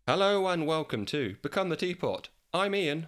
Hello and welcome to Become the Teapot. I'm Iain.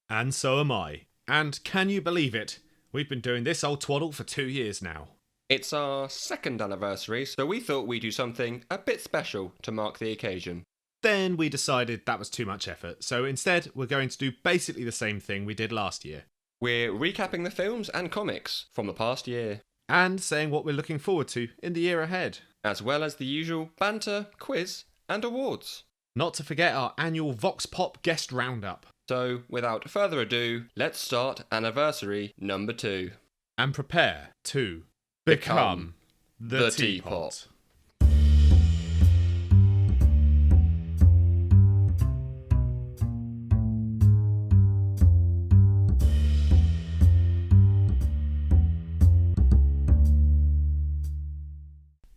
And so am I. And can you believe it? We've been doing this old twaddle for 2 years now. It's our second anniversary, so we thought we'd do something a bit special to mark the occasion. Then we decided that was too much effort, so instead we're going to do basically the same thing we did last year. We're recapping the films and comics from the past year, And saying what we're looking forward to in the year ahead. as well as the usual banter, quiz, and awards. Not to forget our annual Vox Pop guest roundup. So, without further ado, let's start anniversary number 2. And prepare to become the Teapot.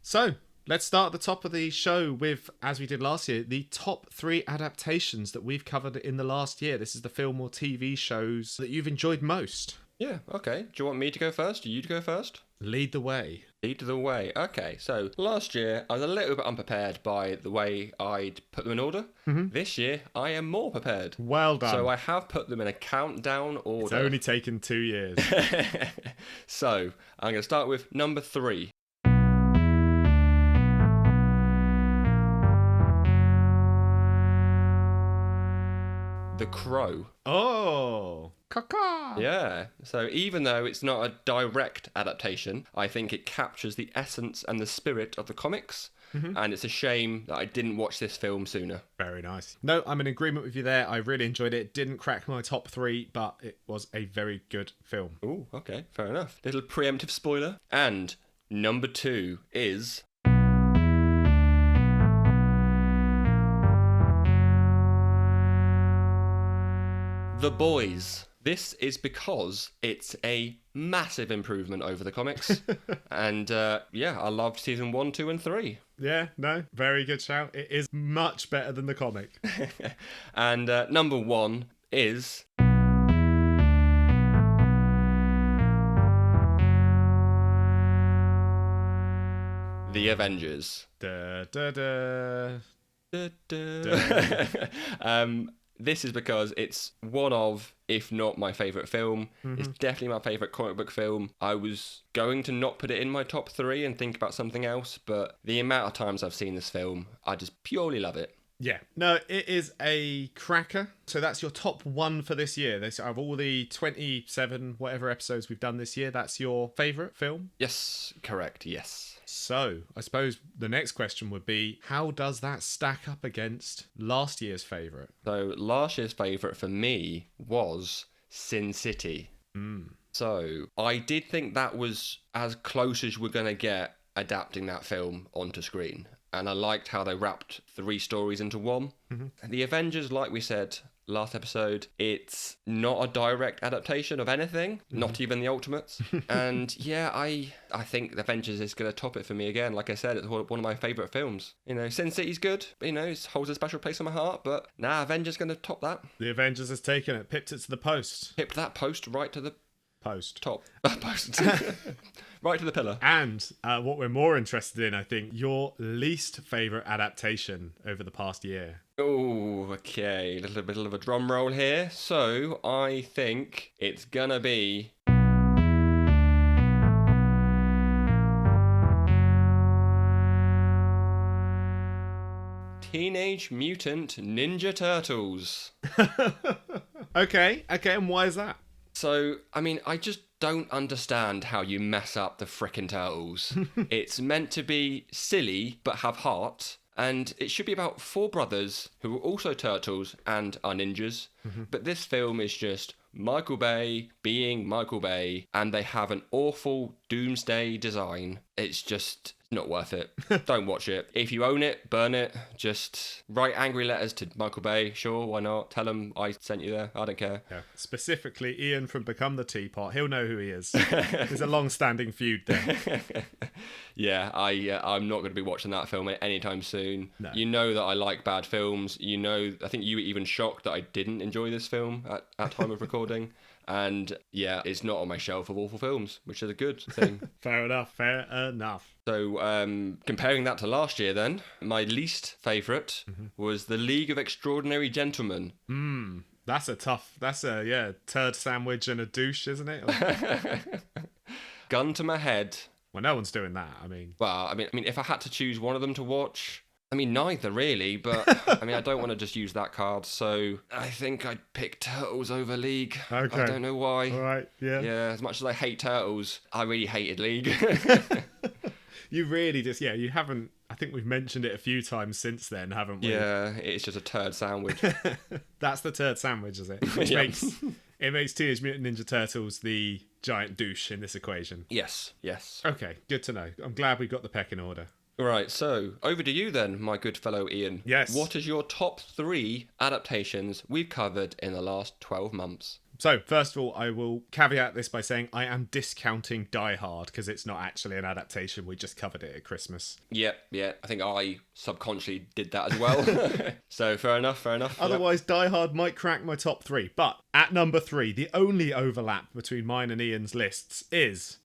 So, let's start at the top of the show with, as we did last year, the top 3 adaptations that we've covered in the last year. This is the film or TV shows that you've enjoyed most. Yeah, okay. Do you want me to go first? Do you to go first? Lead the way. Lead the way. Okay, so last year I was a little bit unprepared by the way I'd put them in order. This year I am more prepared. Well done. So I have put them in a countdown order. It's only taken 2 years. So I'm going to start with number 3. The Crow. Oh, caca. Yeah, so even though it's not a direct adaptation, I think it captures the essence and the spirit of the comics, and it's a shame that I didn't watch this film sooner. Very nice. No, I'm in agreement with you there. I really enjoyed it. Didn't crack my top 3, but it was a very good film. Ooh, okay, fair enough. Little preemptive spoiler. And number 2 is... The Boys. This is because it's a massive improvement over the comics. And yeah, I loved season 1, 2 and 3. Yeah, no, very good shout. It is much better than the comic. And number 1 is... The Avengers. Da, da, da. Da, da. This is because it's one of, if not my favourite film. It's definitely my favourite comic book film. I was going to not put it in my top 3 and think about something else, but the amount of times I've seen this film, I just purely love it. Yeah, no, it is a cracker. So that's your top 1 for this year. Out of all the 27 whatever episodes we've done this year, that's your favourite film? Yes, correct, yes. So, I suppose the next question would be, how does that stack up against last year's favourite? So last year's favourite for me was Sin City. So I did think that was as close as we're going to get adapting that film onto screen. And I liked how they wrapped 3 stories into one. The Avengers, like we said last episode, it's not a direct adaptation of anything, not even the Ultimates. And yeah, I think the Avengers is going to top it for me again. Like I said, it's one of my favourite films. You know, Sin City's good, you know, it holds a special place in my heart, but Avengers going to top that. The Avengers has taken it, pipped it to the post. Pipped that post right to the Post. top. Post. Right to the pillar. And what we're more interested in, I think, your least favourite adaptation over the past year. Oh, okay. A little bit of a drum roll here. So, I think it's gonna be... Teenage Mutant Ninja Turtles. Okay, and why is that? So, I mean, I just don't understand how you mess up the frickin' Turtles. It's meant to be silly, but have heart. And it should be about 4 brothers who are also turtles and are ninjas. But this film is just Michael Bay being Michael Bay. And they have an awful doomsday design. It's just not worth it. Don't watch it. If you own it, burn it. Just write angry letters to Michael Bay. Sure, why not? Tell him I sent you there. I don't care. Yeah. Specifically, Iain from Become the Teapot. He'll know who he is. There's a long-standing feud there. Yeah, I'm not going to be watching that film anytime soon. No. You know that I like bad films. You know, I think you were even shocked that I didn't enjoy this film at time of recording. And yeah, it's not on my shelf of awful films, which is a good thing. Fair enough. So comparing that to last year then, my least favourite was The League of Extraordinary Gentlemen. That's a turd sandwich and a douche, isn't it? Gun to my head. Well, no one's doing that. I mean, if I had to choose one of them to watch, neither really, but I don't want to just use that card, so I think I'd pick Turtles over League. Okay. I don't know why. All right, yeah. Yeah, as much as I hate Turtles, I really hated League. You really just, you haven't, I think we've mentioned it a few times since then, haven't we? Yeah, it's just a turd sandwich. That's the turd sandwich, is it? Which makes Teenage Mutant Ninja Turtles the giant douche in this equation. Yes. Okay, good to know. I'm glad we got the pecking order. Right, so over to you then, my good fellow Ian. Yes. What is your top 3 adaptations we've covered in the last 12 months? So, first of all, I will caveat this by saying I am discounting Die Hard because it's not actually an adaptation. We just covered it at Christmas. Yeah. I think I subconsciously did that as well. So, fair enough. Otherwise, Die Hard might crack my top 3. But at number 3, the only overlap between mine and Ian's lists is...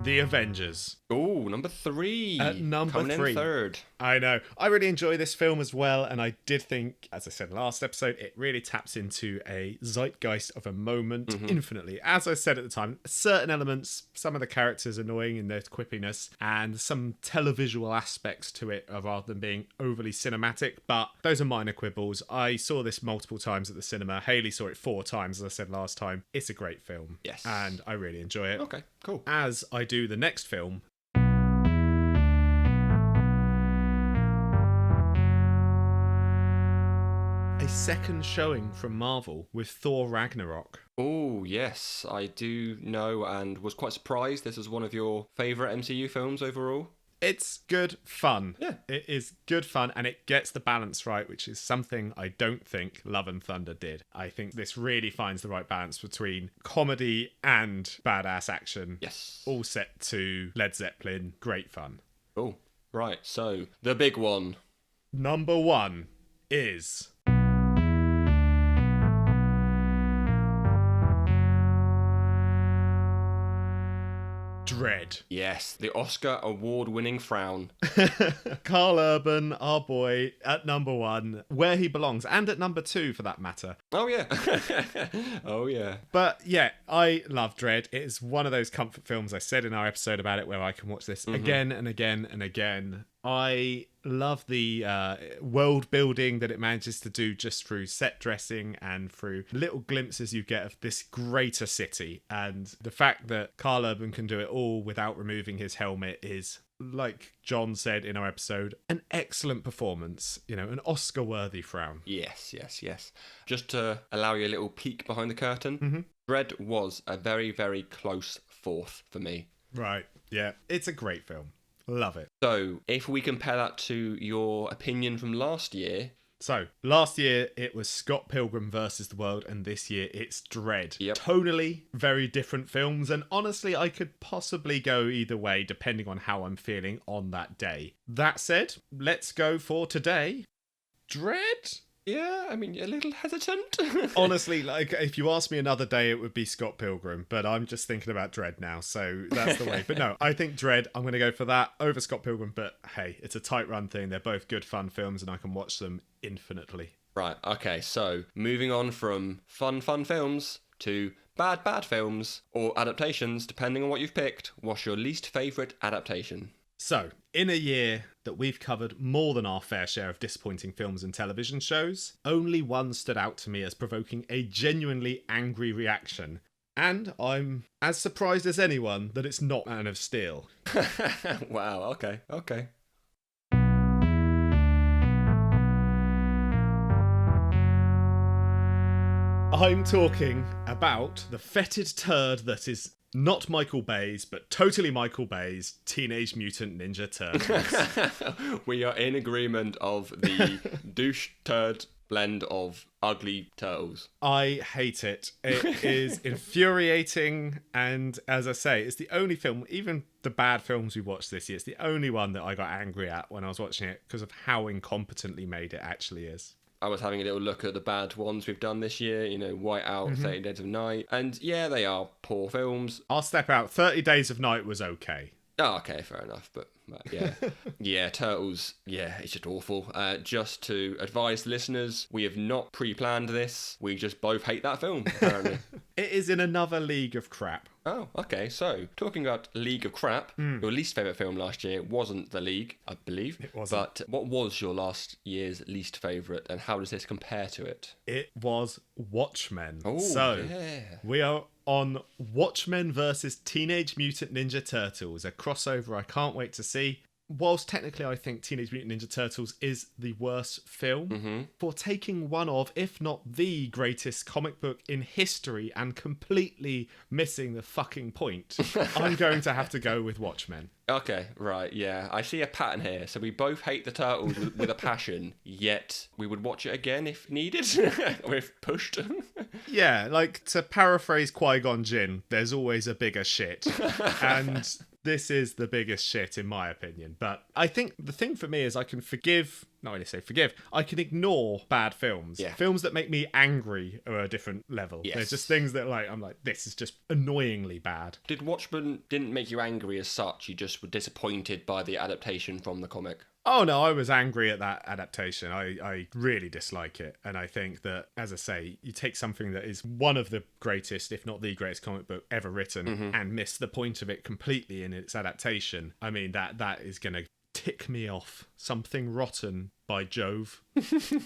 The Avengers. Oh, number 3. At number Coming 3. in third. I know. I really enjoy this film as well, and I did think, as I said last episode, it really taps into a zeitgeist of a moment infinitely. As I said at the time, certain elements, some of the characters annoying in their quippiness, and some televisual aspects to it rather than being overly cinematic, but those are minor quibbles. I saw this multiple times at the cinema. Hayley saw it 4 times, as I said last time. It's a great film. Yes. And I really enjoy it. Okay, cool. As I do the next film, a second showing from Marvel with Thor Ragnarok. Oh, yes, I do know and was quite surprised this is one of your favourite MCU films overall. It's good fun. Yeah. It is good fun, and it gets the balance right, which is something I don't think Love and Thunder did. I think this really finds the right balance between comedy and badass action. Yes. All set to Led Zeppelin. Great fun. Oh, right, so the big one. Number 1 is... Dread. Yes, the Oscar award-winning frown. Carl Urban, our boy, at number 1, where he belongs, and at number 2 for that matter. Oh, yeah. Oh, yeah. But yeah, I love Dread. It is one of those comfort films. I said in our episode about it where I can watch this again and again and again. I love the world building that it manages to do just through set dressing and through little glimpses you get of this greater city. And the fact that Carl Urban can do it all without removing his helmet is, like John said in our episode, an excellent performance. You know, an Oscar-worthy frown. Yes. Just to allow you a little peek behind the curtain, Dread was a very, very close 4th for me. Right, yeah. It's a great film. Love it. So, if we compare that to your opinion from last year... So, last year it was Scott Pilgrim versus the World, and this year it's Dread. Yep. Tonally, very different films, and honestly, I could possibly go either way depending on how I'm feeling on that day. That said, let's go for today. Dread? Yeah, I mean, you're a little hesitant. Honestly, like, if you asked me another day, it would be Scott Pilgrim, but I'm just thinking about Dread now, so that's the way. But no, I think Dread, I'm going to go for that over Scott Pilgrim, but hey, it's a tight run thing. They're both good, fun films, and I can watch them infinitely. Right, okay, so moving on from fun films to bad films, or adaptations, depending on what you've picked. What's your least favourite adaptation? So, in a year that we've covered more than our fair share of disappointing films and television shows, only one stood out to me as provoking a genuinely angry reaction. And I'm as surprised as anyone that it's not Man of Steel. Wow, okay. I'm talking about the fetid turd that is not Michael Bay's, but totally Michael Bay's Teenage Mutant Ninja Turtles. We are in agreement of the douche turd blend of ugly turtles. I hate it. It is infuriating, and as I say, it's the only film, even the bad films we watched this year, it's the only one that I got angry at when I was watching it because of how incompetently made it actually is. I was having a little look at the bad ones we've done this year, White Out, 30 Days of Night, and yeah, they are poor films. I'll step out. 30 Days of Night was okay. Oh, okay, fair enough, but yeah. Yeah, Turtles, yeah, it's just awful. Just to advise the listeners, we have not pre-planned this. We just both hate that film, apparently. It is in another league of crap. Oh, okay, so talking about League of Crap, your least favourite film last year wasn't The League, I believe. It wasn't. But what was your last year's least favourite, and how does this compare to it? It was Watchmen. Oh, so yeah. we are on Watchmen versus Teenage Mutant Ninja Turtles, a crossover I can't wait to see. Whilst technically I think Teenage Mutant Ninja Turtles is the worst film, for taking one of, if not the greatest comic book in history and completely missing the fucking point, I'm going to have to go with Watchmen. Okay, right, yeah. I see a pattern here. So we both hate the Turtles with a passion, yet we would watch it again if needed, or if pushed. Yeah, like to paraphrase Qui-Gon Jinn, there's always a bigger shit. And this is the biggest shit in my opinion. But I think the thing for me is I can forgive, not really say forgive, I can ignore bad films. Yeah. Films that make me angry are a different level. Yes. There's just things that I'm like, this is just annoyingly bad. Did Watchmen didn't make you angry as such? You just were disappointed by the adaptation from the comic? Oh no, I was angry at that adaptation. I really dislike it. And I think that, as I say, you take something that is one of the greatest, if not the greatest comic book ever written and miss the point of it completely in its adaptation. I mean, that is going to tick me off. Something rotten, by Jove.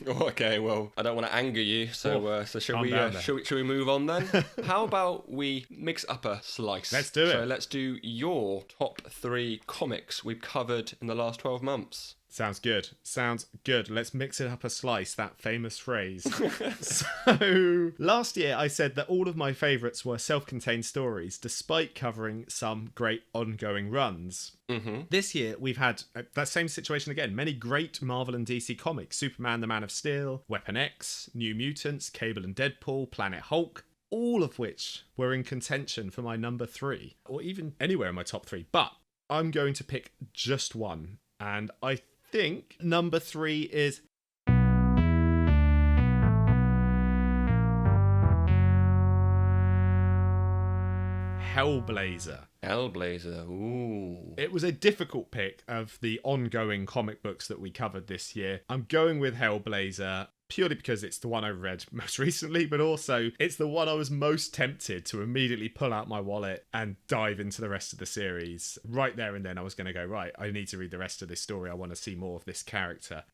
Okay, well, I don't want to anger you, so shall we move on then? How about we mix up a slice? Let's do it. So let's do your top 3 comics we've covered in the last 12 months. Sounds good. Sounds good. Let's mix it up a slice, that famous phrase. So, last year I said that all of my favourites were self-contained stories, despite covering some great ongoing runs. This year we've had that same situation again. Many great Marvel and DC comics. Superman, the Man of Steel, Weapon X, New Mutants, Cable and Deadpool, Planet Hulk. All of which were in contention for my number 3, or even anywhere in my top 3. But I'm going to pick just one. And I think number 3 is Hellblazer. Hellblazer, ooh. It was a difficult pick of the ongoing comic books that we covered this year. I'm going with Hellblazer purely because it's the one I read most recently, but also it's the one I was most tempted to immediately pull out my wallet and dive into the rest of the series. Right there and then I was going to go, right, I need to read the rest of this story. I want to see more of this character.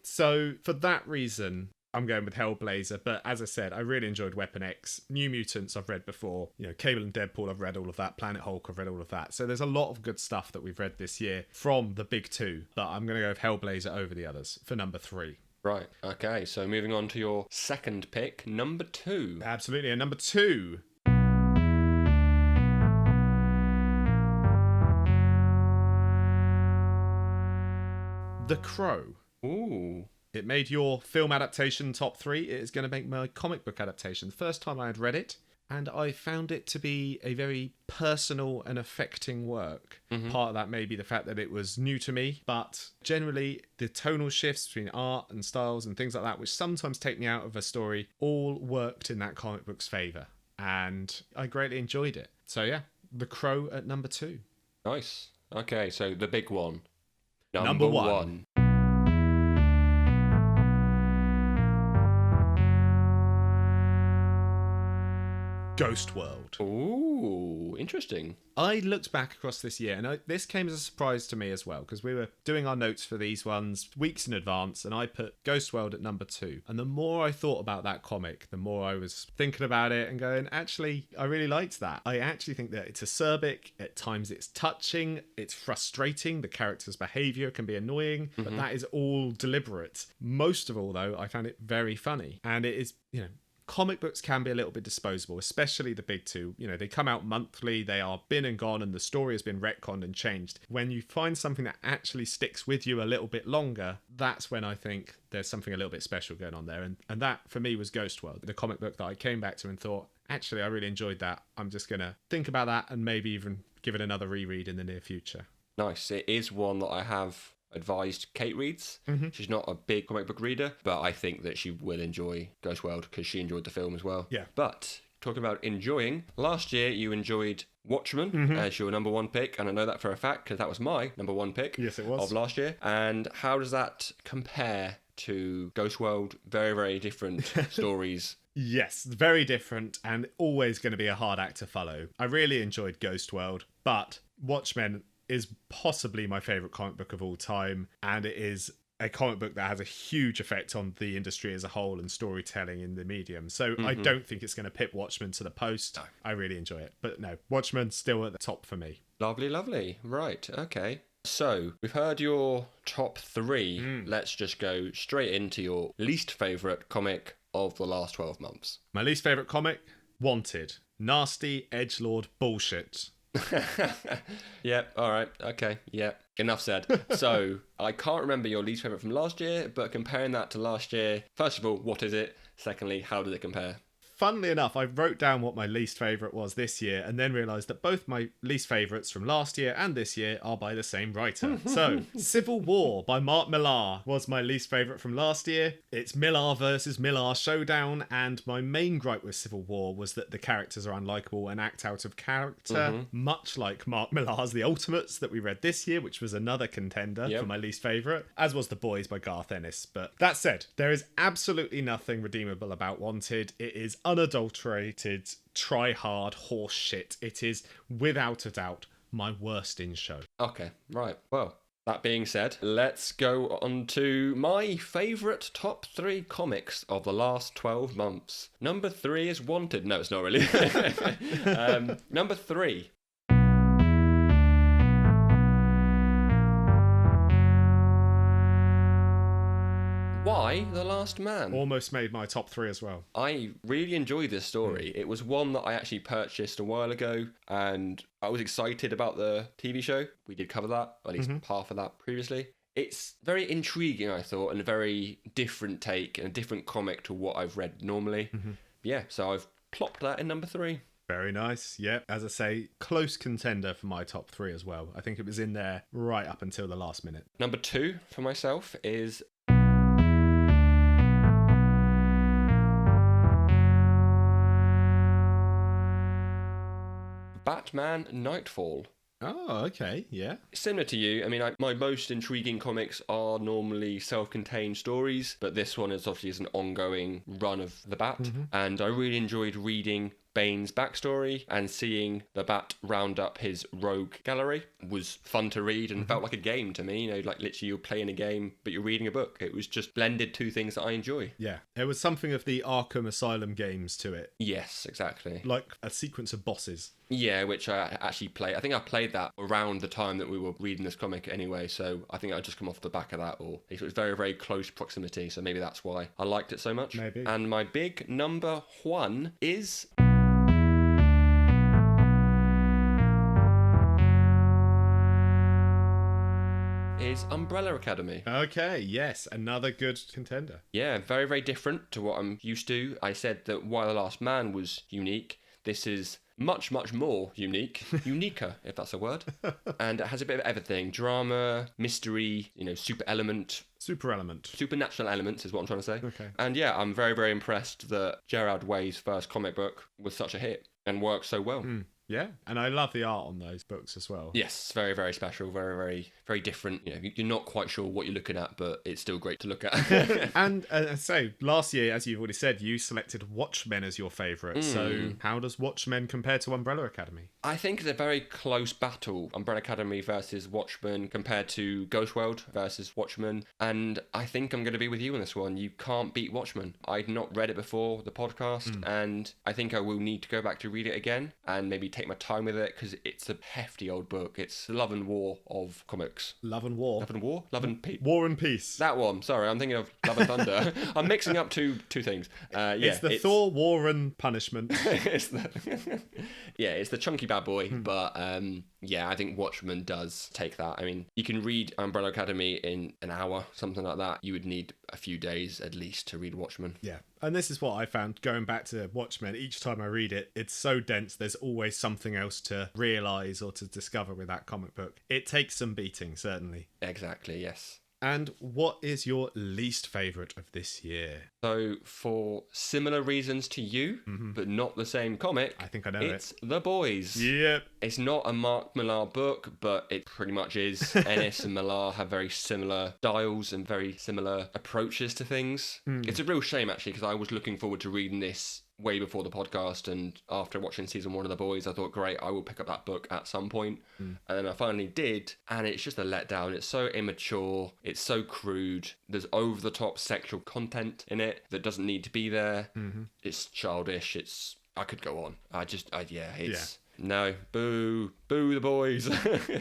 So for that reason, I'm going with Hellblazer, but as I said, I really enjoyed Weapon X. New Mutants I've read before. Cable and Deadpool, I've read all of that. Planet Hulk, I've read all of that. So there's a lot of good stuff that we've read this year from the big 2, but I'm going to go with Hellblazer over the others for number 3. Right, okay, so moving on to your second pick, number 2. Absolutely, and number 2... The Crow. Ooh. It made your film adaptation top 3. It is going to make my comic book adaptation. The first time I had read it, and I found it to be a very personal and affecting work. Part of that may be the fact that it was new to me, but generally the tonal shifts between art and styles and things like that, which sometimes take me out of a story, all worked in that comic book's favour. And I greatly enjoyed it. So yeah, The Crow at number 2. Nice. Okay, so the big one. Number one. Ghost World. Ooh, interesting. I looked back across this year, and this came as a surprise to me as well, because we were doing our notes for these ones weeks in advance, and I put Ghost World at number 2. And the more I thought about that comic, the more I was thinking about it and going, actually, I really liked that. I actually think that it's acerbic, at times it's touching, it's frustrating, the character's behaviour can be annoying, but that is all deliberate. Most of all, though, I found it very funny. And it is, comic books can be a little bit disposable, especially the big two. You know, they come out monthly, they are been and gone, and the story has been retconned and changed. When you find something that actually sticks with you a little bit longer, that's when I think there's something a little bit special going on there. And that, for me, was Ghost World, the comic book that I came back to and thought, actually, I really enjoyed that. I'm just going to think about that and maybe even give it another reread in the near future. Nice. It is one that I have advised Kate reads. She's not a big comic book reader, but I think that she will enjoy Ghost World because she enjoyed the film as well. Yeah. But talking about enjoying, last year you enjoyed Watchmen as your number one pick, and I know that for a fact because that was my number one pick. Yes, it was. Of last year. And how does that compare to Ghost World? Very, very different stories. Yes, very different and always going to be a hard act to follow. I really enjoyed Ghost World, but Watchmen is possibly my favourite comic book of all time, and it is a comic book that has a huge effect on the industry as a whole and storytelling in the medium. So I don't think it's going to pip Watchmen to the post. No. I really enjoy it. But no, Watchmen still at the top for me. Lovely, lovely. Right, okay. So, we've heard your top three. Let's just go straight into your least favourite comic of the last 12 months. My least favourite comic? Wanted. Nasty, edgelord bullshit. Yep, alright, okay, yep. Enough said. So, I can't remember your least favourite from last year, but comparing that to last year, first of all, what is it? Secondly, how does it compare? Funnily enough, I wrote down what my least favourite was this year and then realised that both my least favourites from last year and this year are by the same writer. So, Civil War by Mark Millar was my least favourite from last year. It's Millar versus Millar showdown, and my main gripe with Civil War was that the characters are unlikable and act out of character, much like Mark Millar's The Ultimates that we read this year, which was another contender for my least favourite, as was The Boys by Garth Ennis. But that said, there is absolutely nothing redeemable about Wanted. It is unadulterated, try-hard horse shit. It is, without a doubt, my worst in show. Okay, right. Well, that being said, let's go on to my favourite top 3 comics of the last 12 months. Number 3 is Wanted. No, it's not really. Number 3. Why The Last Man? Almost made my top 3 as well. I really enjoyed this story. It was one that I actually purchased a while ago, and I was excited about the TV show. We did cover that, or at least half of that previously. It's very intriguing, I thought, and a very different take and a different comic to what I've read normally. Yeah, so I've plopped that in number 3. Very nice. Yep. As I say, close contender for my top 3 as well. I think it was in there right up until the last minute. Number 2 for myself is Batman Nightfall. Oh, okay, yeah. Similar to you, I mean, my most intriguing comics are normally self-contained stories, but this one is obviously an ongoing run of the Bat, and I really enjoyed reading Bane's backstory and seeing the Bat round up his rogue gallery was fun to read and felt like a game to me. You know, like literally you're playing a game, but you're reading a book. It was just blended two things that I enjoy. Yeah, there was something of the Arkham Asylum games to it. Yes, exactly. Like a sequence of bosses. Yeah, which I actually played. I think I played that around the time that we were reading this comic anyway, so I think I just come off the back of that, or it was very, very close proximity, so maybe that's why I liked it so much. Maybe. And my big number 1 is Umbrella Academy. Okay, yes, another good contender. Yeah, very, very different to what I'm used to. I said that Why the Last Man was unique. This is much, much more unique. Uniquer, if that's a word. And it has a bit of everything. Drama, mystery, super element. Super element. Supernatural elements is what I'm trying to say. Okay. And yeah, I'm very, very impressed that Gerard Way's first comic book was such a hit and worked so well. Yeah, and I love the art on those books as well. Yes, very, very special, very, very, very different. You're not quite sure what you're looking at, but it's still great to look at. And so, last year, as you've already said, you selected Watchmen as your favourite. So, how does Watchmen compare to Umbrella Academy? I think it's a very close battle. Umbrella Academy versus Watchmen compared to Ghost World versus Watchmen. And I think I'm going to be with you on this one. You can't beat Watchmen. I'd not read it before the podcast, and I think I will need to go back to read it again and maybe take my time with it because it's a hefty old book. It's Love and War of comics. Love and War. Love and War? Love and Peace. War and Peace. That one. Sorry, I'm thinking of Love and Thunder. I'm mixing up two things. It's Thor, War and Punishment. it's the chunky bad boy. But yeah, I think Watchmen does take that. I mean, you can read Umbrella Academy in an hour, something like that. You would need a few days at least to read Watchmen. Yeah. And this is what I found going back to Watchmen. Each time I read it, it's so dense. There's always something else to realise or to discover with that comic book. It takes some beating, certainly. Exactly, yes. And what is your least favourite of this year? So, for similar reasons to you, but not the same comic, I think I know it's The Boys. Yep. It's not a Mark Millar book, but it pretty much is. Ennis and Millar have very similar styles and very similar approaches to things. It's a real shame, actually, because I was looking forward to reading this way before the podcast, and after watching season 1 of The Boys, I thought, great, I will pick up that book at some point. And then I finally did, and it's just a letdown. It's so immature, it's so crude, there's over-the-top sexual content in it that doesn't need to be there. It's childish, I could go on. No, boo The Boys.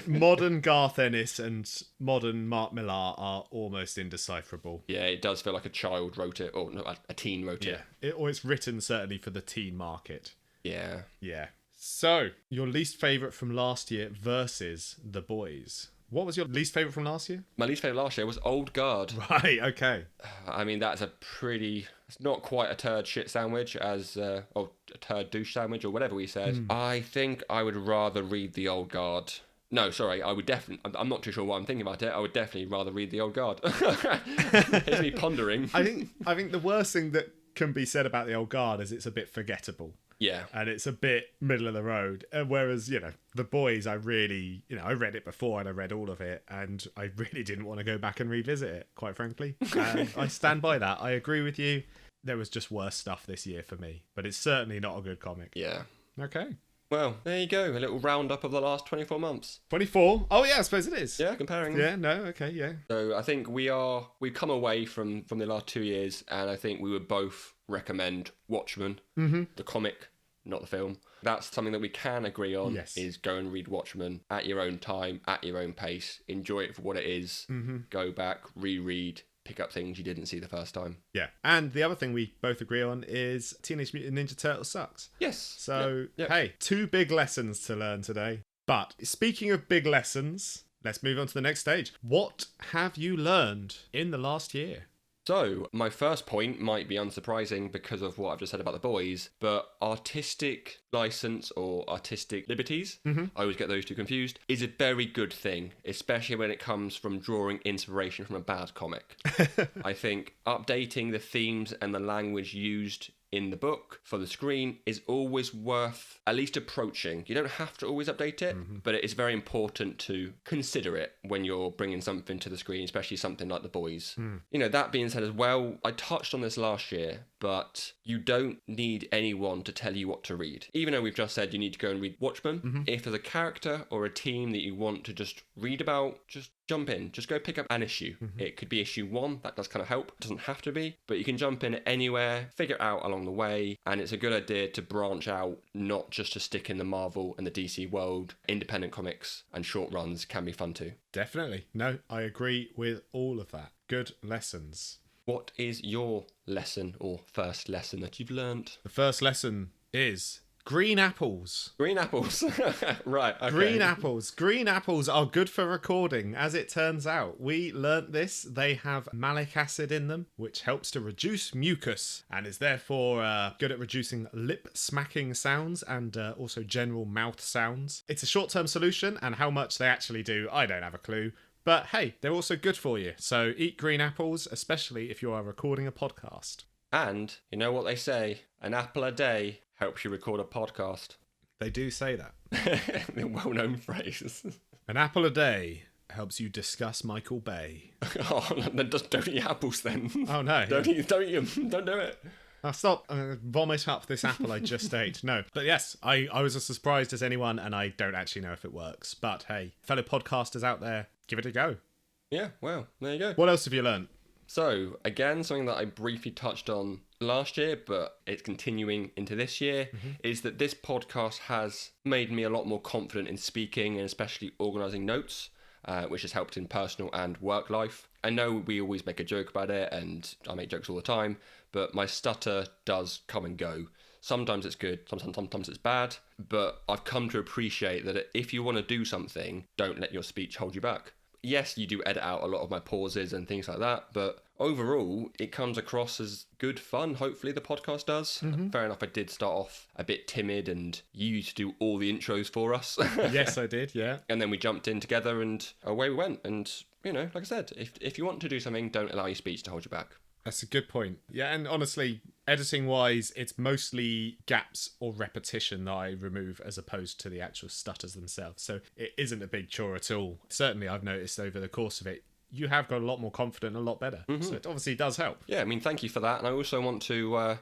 Modern Garth Ennis and modern Mark Millar are almost indecipherable. Yeah, it does feel like a child wrote it, or no, a teen wrote it. Or it's written certainly for the teen market. Yeah. So, your least favourite from last year versus The Boys. What was your least favourite from last year? My least favourite last year was Old Guard. Right, okay. I mean, that's it's not quite a turd shit sandwich as, a turd douche sandwich or whatever we said. I think I would rather read The Old Guard. No, sorry, I would definitely, I'm not too sure why I'm thinking about it. I would definitely rather read The Old Guard. It's me pondering. I think the worst thing that can be said about The Old Guard is it's a bit forgettable. Yeah. And it's a bit middle of the road. Whereas, The Boys, I really, I read it before and I read all of it, and I really didn't want to go back and revisit it, quite frankly. And I stand by that. I agree with you. There was just worse stuff this year for me, but it's certainly not a good comic. Yeah. Okay. Well, there you go. A little roundup of the last 24 months. 24? Oh, yeah, I suppose it is. Yeah, comparing. Yeah, no, okay, yeah. So I think we've come away from the last 2 years, and I think we would both recommend Watchmen, the comic, not the film. That's something that we can agree on, is go and read Watchmen at your own time, at your own pace, enjoy it for what it is, go back, reread, pick up things you didn't see the first time. Yeah. And the other thing we both agree on is Teenage Mutant Ninja Turtles sucks. Yes. So, yep. Hey, 2 big lessons to learn today. But speaking of big lessons, let's move on to the next stage. What have you learned in the last year? So, my first point might be unsurprising because of what I've just said about The Boys, but artistic license or artistic liberties, I always get those two confused, is a very good thing, especially when it comes from drawing inspiration from a bad comic. I think updating the themes and the language used in the book for the screen is always worth at least approaching. You don't have to always update it, but it is very important to consider it when you're bringing something to the screen, especially something like The Boys. That being said as well, I touched on this last year, but you don't need anyone to tell you what to read. Even though we've just said you need to go and read Watchmen, if there's a character or a team that you want to just read about, just jump in. Just go pick up an issue. It could be issue 1. That does kind of help. It doesn't have to be, but you can jump in anywhere, figure it out along the way, and it's a good idea to branch out, not just to stick in the Marvel and the DC world. Independent comics and short runs can be fun too. Definitely. No, I agree with all of that. Good lessons. What is your lesson or first lesson that you've learnt? The first lesson is green apples. Green apples. Right. Okay. Green apples. Green apples are good for recording, as it turns out. We learnt this. They have malic acid in them, which helps to reduce mucus and is therefore good at reducing lip smacking sounds and also general mouth sounds. It's a short-term solution, and how much they actually do, I don't have a clue. But hey, they're also good for you. So eat green apples, especially if you are recording a podcast. And you know what they say, an apple a day helps you record a podcast. They do say that. The well-known phrase. An apple a day helps you discuss Michael Bay. Oh, then just don't eat apples then. Oh no. Don't eat them. Don't do it. I'll stop. I'm going to vomit up this apple I just ate. No. But yes, I was as surprised as anyone, and I don't actually know if it works. But hey, fellow podcasters out there, give it a go. Yeah, well, there you go. What else have you learned? So, again, something that I briefly touched on last year, but it's continuing into this year, is that this podcast has made me a lot more confident in speaking and especially organising notes, which has helped in personal and work life. I know we always make a joke about it, and I make jokes all the time, but my stutter does come and go. Sometimes it's good, sometimes it's bad, but I've come to appreciate that if you want to do something, don't let your speech hold you back. Yes, you do edit out a lot of my pauses and things like that, but overall, it comes across as good fun. Hopefully the podcast does. Fair enough, I did start off a bit timid and you used to do all the intros for us. Yes, I did, yeah. And then we jumped in together and away we went. And, like I said, if you want to do something, don't allow your speech to hold you back. That's a good point. Yeah, and honestly, editing-wise, it's mostly gaps or repetition that I remove as opposed to the actual stutters themselves. So it isn't a big chore at all. Certainly, I've noticed over the course of it, you have got a lot more confident and a lot better. So it obviously does help. Yeah, I mean, thank you for that. And I also want to,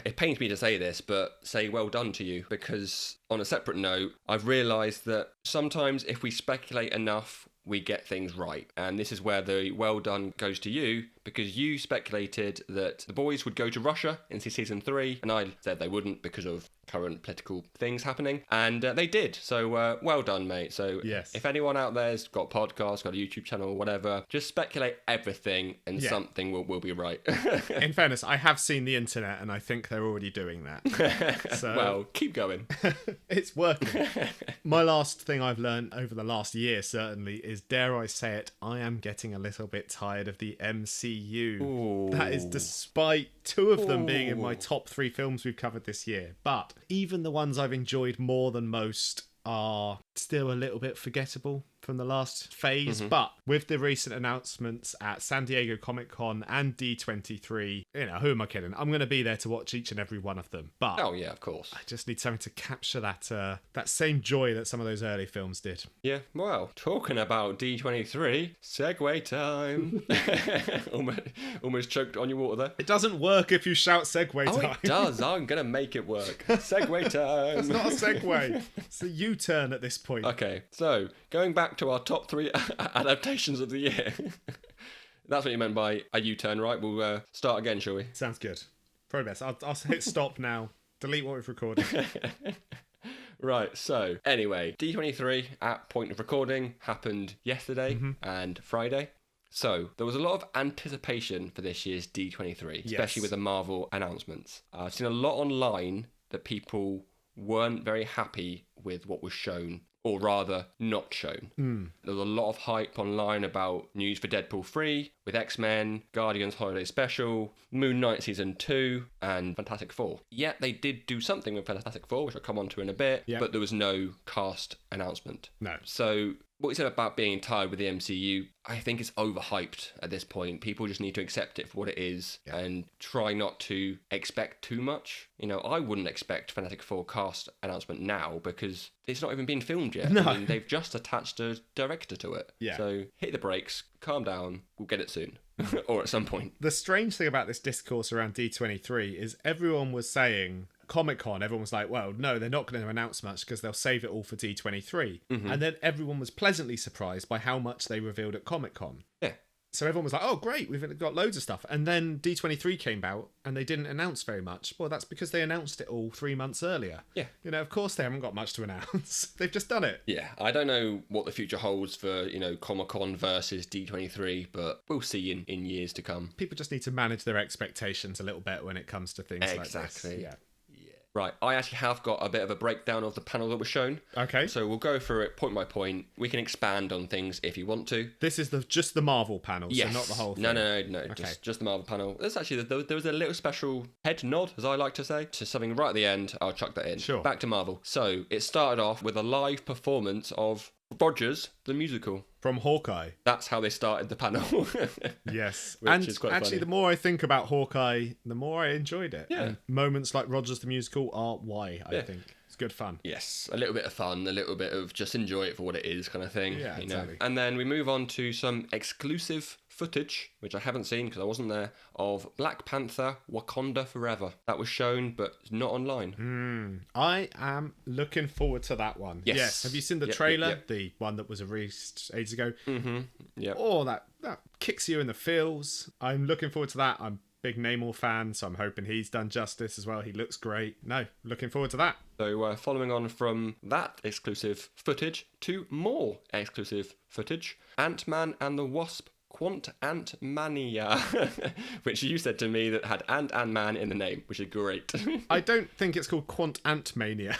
it pains me to say this, but say well done to you, because on a separate note, I've realised that sometimes if we speculate enough, we get things right. And this is where the well done goes to you, because you speculated that the boys would go to Russia in season 3, and I said they wouldn't because of current political things happening, and they did. So well done, mate. So yes. If anyone out there's got podcasts, got a YouTube channel, whatever, just speculate everything and something will be right. In fairness, I have seen the internet and I think they're already doing that. So well, keep going. It's working. My last thing I've learned over the last year certainly is, dare I say it, I am getting a little bit tired of the MCU. Ooh. That is despite 2 of them being in my top 3 films we've covered this year. But even the ones I've enjoyed more than most are still a little bit forgettable from the last phase. But with the recent announcements at San Diego Comic-Con and D23, who am I kidding? I'm going to be there to watch each and every one of them. But oh yeah, of course. I just need something to capture that same joy that some of those early films did. Yeah, well, talking about D23, segue time. almost choked on your water there. It doesn't work if you shout segue time. Oh, it does. I'm going to make it work. Segue time. It's not a segue. It's a U-turn at this point. Okay, so going back to our top 3 adaptations of the year. That's what you meant by a U-turn, right? We'll start again, shall we? Sounds good. Probably best. I'll hit stop now. Delete what we've recorded. Right, so anyway, D23 at point of recording happened yesterday and Friday. So there was a lot of anticipation for this year's D23, especially with the Marvel announcements. I've seen a lot online that people weren't very happy with what was shown, or rather not shown. There was a lot of hype online about news for Deadpool 3, with X-Men, Guardians Holiday Special, Moon Knight Season 2, and Fantastic Four. Yet they did do something with Fantastic Four, which I'll come on to in a bit, but there was no cast announcement. No. So what you said about being tired with the MCU, I think it's overhyped at this point. People just need to accept it for what it is and try not to expect too much. I wouldn't expect Fantastic Four cast announcement now because it's not even been filmed yet. No. I mean, they've just attached a director to it. Yeah. So hit the brakes, calm down, we'll get it soon. Or at some point. The strange thing about this discourse around D23 is everyone was saying, Comic-Con, everyone was like, well, no, they're not going to announce much because they'll save it all for D23. And then everyone was pleasantly surprised by how much they revealed at Comic-Con. Yeah. So everyone was like, oh, great, we've got loads of stuff. And then D23 came out and they didn't announce very much. Well, that's because they announced it all 3 months earlier. Yeah. Of course they haven't got much to announce. They've just done it. Yeah, I don't know what the future holds for, Comic-Con versus D23, but we'll see in years to come. People just need to manage their expectations a little bit when it comes to things like this. Exactly. Yeah. Right, I actually have got a bit of a breakdown of the panel that was shown. Okay. So we'll go through it point by point. We can expand on things if you want to. This is just the Marvel panel, yes. so not the whole thing. No. Okay. Just the Marvel panel. There's actually, there was a little special head nod, as I like to say, to something right at the end. I'll chuck that in. Sure. Back to Marvel. So it started off with a live performance of Rogers, the musical. From Hawkeye. That's how they started the panel. Yes. Which is quite actually, funny. the more I think about Hawkeye, the more I enjoyed it. Yeah. And moments like Rogers the Musical are why, I think. It's good fun. Yes, a little bit of fun, a little bit of just enjoy it for what it is kind of thing. Yeah, exactly. And then we move on to some exclusive footage, which I haven't seen because I wasn't there, of Black Panther Wakanda Forever. That was shown, but not online. I am looking forward to that one. Yes. Have you seen the trailer? The one that was released ages ago? Yeah. Oh, that kicks you in the feels. I'm looking forward to that. I'm a big Namor fan, so I'm hoping he's done justice as well. He looks great. No, looking forward to that. So following on from that exclusive footage to more exclusive footage, Ant-Man and the Wasp Quant Ant Mania, which you said to me that had Ant and Man in the name, which is great. I don't think it's called Quant Ant Mania.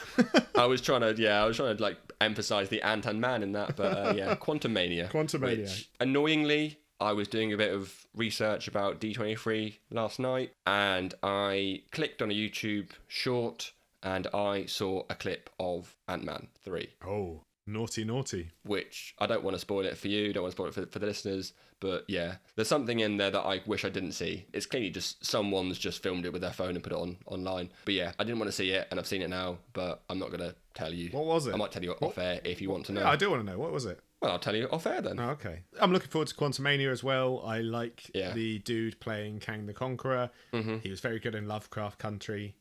I was trying to like emphasize the Ant and Man in that, but Quantum Mania. Which, annoyingly, I was doing a bit of research about D23 last night, and I clicked on a YouTube short, and I saw a clip of Ant-Man 3. Oh. Naughty. Which I don't want to spoil it for you, don't want to spoil it for the listeners, but yeah, there's something in there that I wish I didn't see. It's clearly just someone's just filmed it with their phone and put it online. But yeah, I didn't want to see it, and I've seen it now, but I'm not going to tell you. What was it? I might tell you off air if you want to know. Yeah, I do want to know. What was it? Well, I'll tell you off air then. Oh, okay. I'm looking forward to Quantumania as well. I like the dude playing Kang the Conqueror. He was very good in Lovecraft County.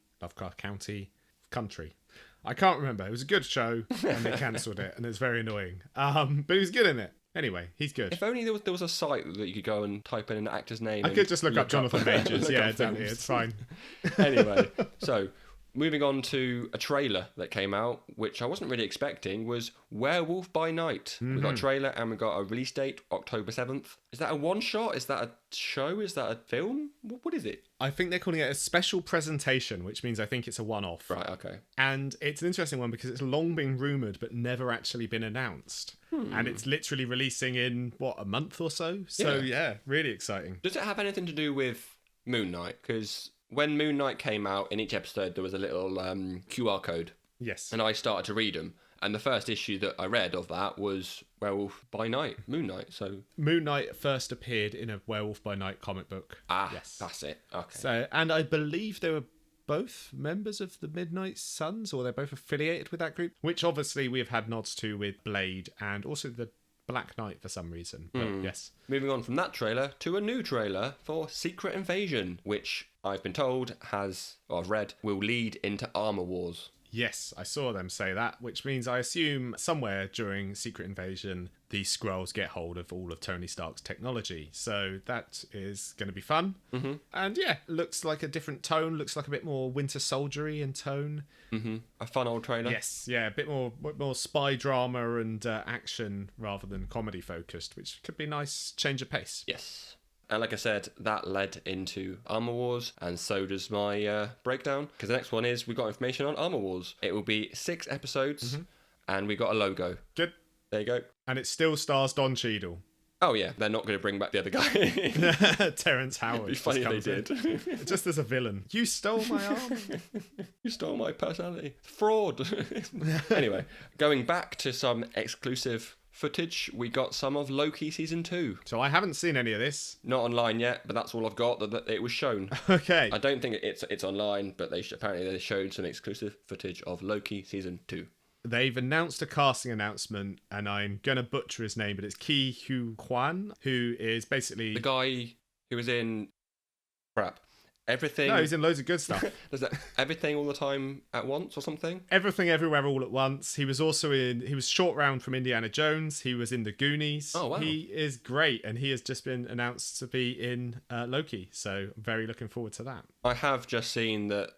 I can't remember. It was a good show, and they cancelled it, and it's very annoying. But he was good in it. Anyway, he's good. If only there was a site that you could go and type in an actor's name. I could just look up Jonathan Majors. Yeah, exactly. It's fine. Anyway, so moving on to a trailer that came out, which I wasn't really expecting, was Werewolf by Night. We got a trailer and we got a release date, October 7th. Is that a one-shot? Is that a show? Is that a film? What is it? I think they're calling it a special presentation, which means I think it's a one-off. Right, okay. And it's an interesting one because it's long been rumoured but never actually been announced. And it's literally releasing in, a month or so? So, yeah, really exciting. Does it have anything to do with Moon Knight? Because when Moon Knight came out, in each episode there was a little QR code. Yes. And I started to read them. And the first issue that I read of that was Werewolf by Night, Moon Knight. So Moon Knight first appeared in a Werewolf by Night comic book. Yes. That's it. Okay. So, and I believe they were both members of the Midnight Suns, or they're both affiliated with that group, which obviously we've had nods to with Blade and also the Black Knight for some reason. But yes. Moving on from that trailer to a new trailer for Secret Invasion, which I've been told I've read, will lead into Armor Wars. Yes, I saw them say that, which means I assume somewhere during Secret Invasion, the Skrulls get hold of all of Tony Stark's technology. So that is going to be fun. And yeah, looks like a different tone, looks like a bit more Winter Soldier-y in tone. A fun old trailer. Yes, yeah, a bit more spy drama and action rather than comedy focused, which could be a nice change of pace. Yes. And like I said, that led into Armor Wars, and so does my breakdown. Because the next one is, we got information on Armor Wars. It will be 6 episodes, and we got a logo. Good. There you go. And it still stars Don Cheadle. Oh yeah, they're not going to bring back the other guy. Terrence Howard. It'd be funny if they did. Just as a villain. You stole my armor. You stole my personality. Fraud. Anyway, going back to some exclusive footage, we got some of Loki season 2. So I haven't seen any of this. Not online yet, but that's all I've got. That it was shown. Okay. I don't think it's online, but apparently they showed some exclusive footage of Loki season 2. They've announced a casting announcement, and I'm gonna butcher his name, but it's Ki Hu Kwan, who is basically the guy who was in everything. No, he's in loads of good stuff. Does that everything all the time at once or something? Everything Everywhere All at Once. He was also he was Short Round from Indiana Jones. He was in The Goonies. Oh, wow. He is great, and he has just been announced to be in Loki, so I'm very looking forward to that. I have just seen that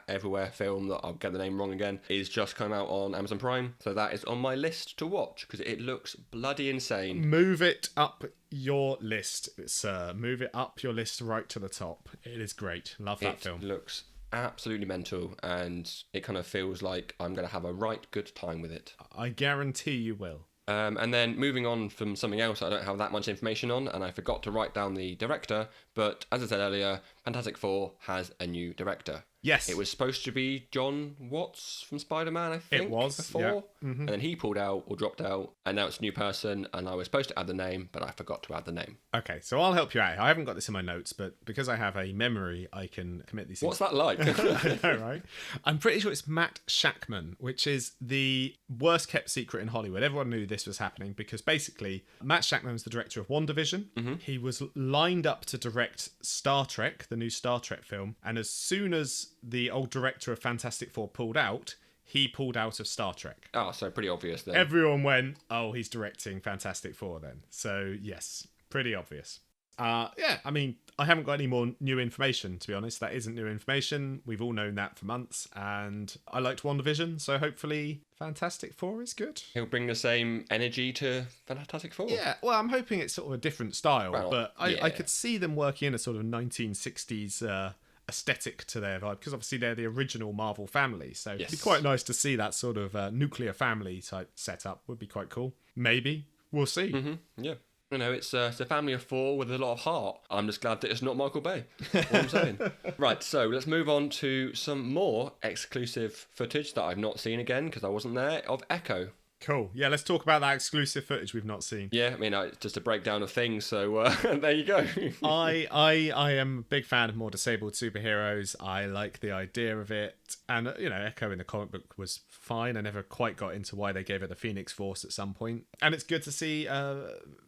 Everywhere film, that I'll get the name wrong again, is just come out on Amazon Prime, so that is on my list to watch, because it looks bloody insane. Move it up your list, sir. Move it up your list right to the top. It is great. Love that film. It looks absolutely mental, and it kind of feels like I'm going to have a right good time with it. I guarantee you will. And then moving on from something else I don't have that much information on, and I forgot to write down the director, but as I said earlier, Fantastic Four has a new director. Yes. It was supposed to be John Watts from Spider-Man, I think. It was, before. yeah. Mm-hmm. And then he pulled out or dropped out, and now it's a new person, and I was supposed to add the name, but I forgot to add the name. Okay, so I'll help you out. I haven't got this in my notes, but because I have a memory, I can commit these things. What's that like? I know, right? I'm pretty sure it's Matt Shakman, which is the worst kept secret in Hollywood. Everyone knew this was happening because basically Matt Shakman was the director of WandaVision. Mm-hmm. He was lined up to direct Star Trek, the new Star Trek film, and as soon as the old director of Fantastic Four pulled out, he pulled out of Star Trek. Oh, so pretty obvious then. Everyone went, oh, he's directing Fantastic Four then. So, yes, pretty obvious. Yeah, I mean, I haven't got any more new information, to be honest. That isn't new information. We've all known that for months. And I liked WandaVision, so hopefully Fantastic Four is good. He'll bring the same energy to Fantastic Four. Yeah, well, I'm hoping it's sort of a different style. Well, but yeah. I could see them working in a sort of 1960s aesthetic to their vibe, because obviously they're the original Marvel family. So it'd be quite nice to see that sort of nuclear family type setup. Would be quite cool. Maybe. We'll see. Mm-hmm. Yeah. You know, it's a family of four with a lot of heart. I'm just glad that it's not Michael Bay. What I'm saying. Right, so let's move on to some more exclusive footage that I've not seen again because I wasn't there, of Echo. Cool. Yeah, let's talk about that exclusive footage we've not seen. Yeah, I mean, it's just a breakdown of things, so there you go. I am a big fan of more disabled superheroes. I like the idea of it. And, you know, Echo in the comic book was fine. I never quite got into why they gave it the Phoenix Force at some point. And it's good to see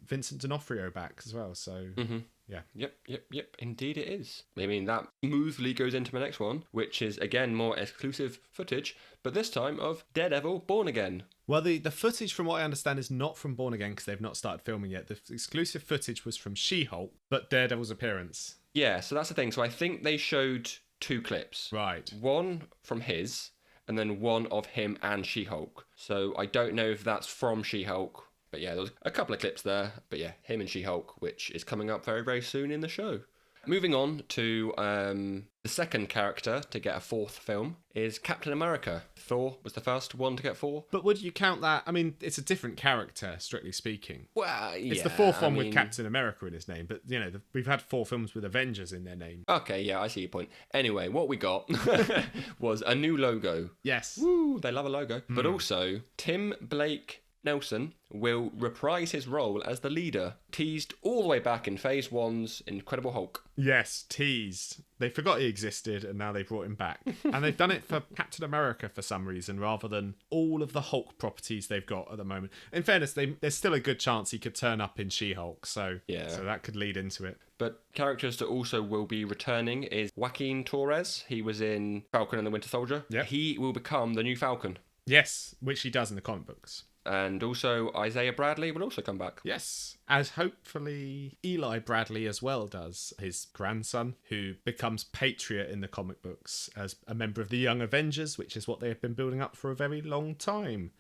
Vincent D'Onofrio back as well, so... Mm-hmm. Yeah. Yep. Indeed it is. I mean, that smoothly goes into my next one, which is, again, more exclusive footage, but this time of Daredevil Born Again. Well, the footage, from what I understand, is not from Born Again because they've not started filming yet. The exclusive footage was from She-Hulk, but Daredevil's appearance. Yeah, so that's the thing. So I think they showed 2 clips. Right. One from his, and then one of him and She-Hulk. So I don't know if that's from She-Hulk. But yeah, there was a couple of clips there. But yeah, him and She-Hulk, which is coming up very, very soon in the show. Moving on to the second character to get a 4th film is Captain America. Thor was the first one to get 4. But would you count that? I mean, it's a different character, strictly speaking. Well, yeah. It's the 4th one with Captain America in his name. But, you know, we've had 4 films with Avengers in their name. Okay, yeah, I see your point. Anyway, what we got was a new logo. Yes. Woo, they love a logo. But also, Tim Blake Nelson will reprise his role as the leader, teased all the way back in Phase 1's Incredible Hulk. Yes, teased. They forgot he existed and now they brought him back. And they've done it for Captain America for some reason rather than all of the Hulk properties they've got at the moment. In fairness, there's still a good chance he could turn up in She-Hulk, so that could lead into it. But characters that also will be returning is Joaquin Torres. He was in Falcon and the Winter Soldier. Yep. He will become the new Falcon. Yes, which he does in the comic books. And also Isaiah Bradley will also come back. Yes, as hopefully Eli Bradley as well does, his grandson, who becomes Patriot in the comic books as a member of the Young Avengers, which is what they have been building up for a very long time.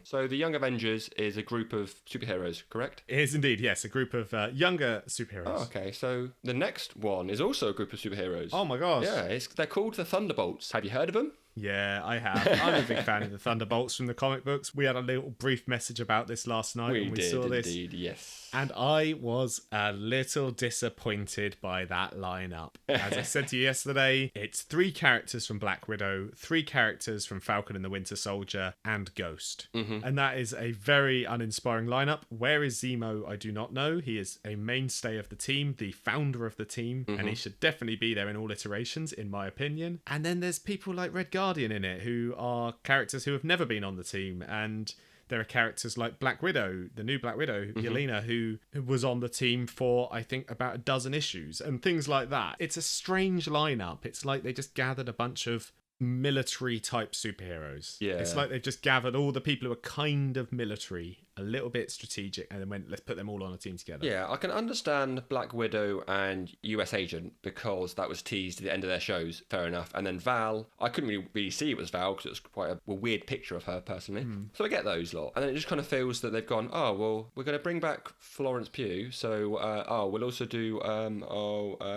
So the Young Avengers is a group of superheroes, correct? It is indeed, yes, a group of younger superheroes. Oh, okay, so the next one is also a group of superheroes. Oh my gosh. Yeah, they're called the Thunderbolts. Have you heard of them? Yeah, I have. I'm a big fan of the Thunderbolts from the comic books. We had a little brief message about this last night when we saw this. Indeed, yes. And I was a little disappointed by that lineup. As I said to you yesterday, it's 3 characters from Black Widow, 3 characters from Falcon and the Winter Soldier, and Ghost. Mm-hmm. And that is a very uninspiring lineup. Where is Zemo? I do not know. He is a mainstay of the team, the founder of the team, and he should definitely be there in all iterations, in my opinion. And then there's people like Red Guardian in it, who are characters who have never been on the team, and there are characters like Black Widow, the new Black Widow, Yelena, who was on the team for, I think, about a dozen issues, and things like that. It's a strange lineup. It's like they just gathered a bunch of military type superheroes. Yeah. It's like they've just gathered all the people who are kind of military, a little bit strategic, and then went, let's put them all on a team together. Yeah, I can understand Black Widow and US Agent because that was teased at the end of their shows, fair enough. And then Val, I couldn't really see it was Val because it was quite a weird picture of her personally. So I get those lot. And then it just kind of feels that they've gone, oh, well, we're going to bring back Florence Pugh, so we'll also do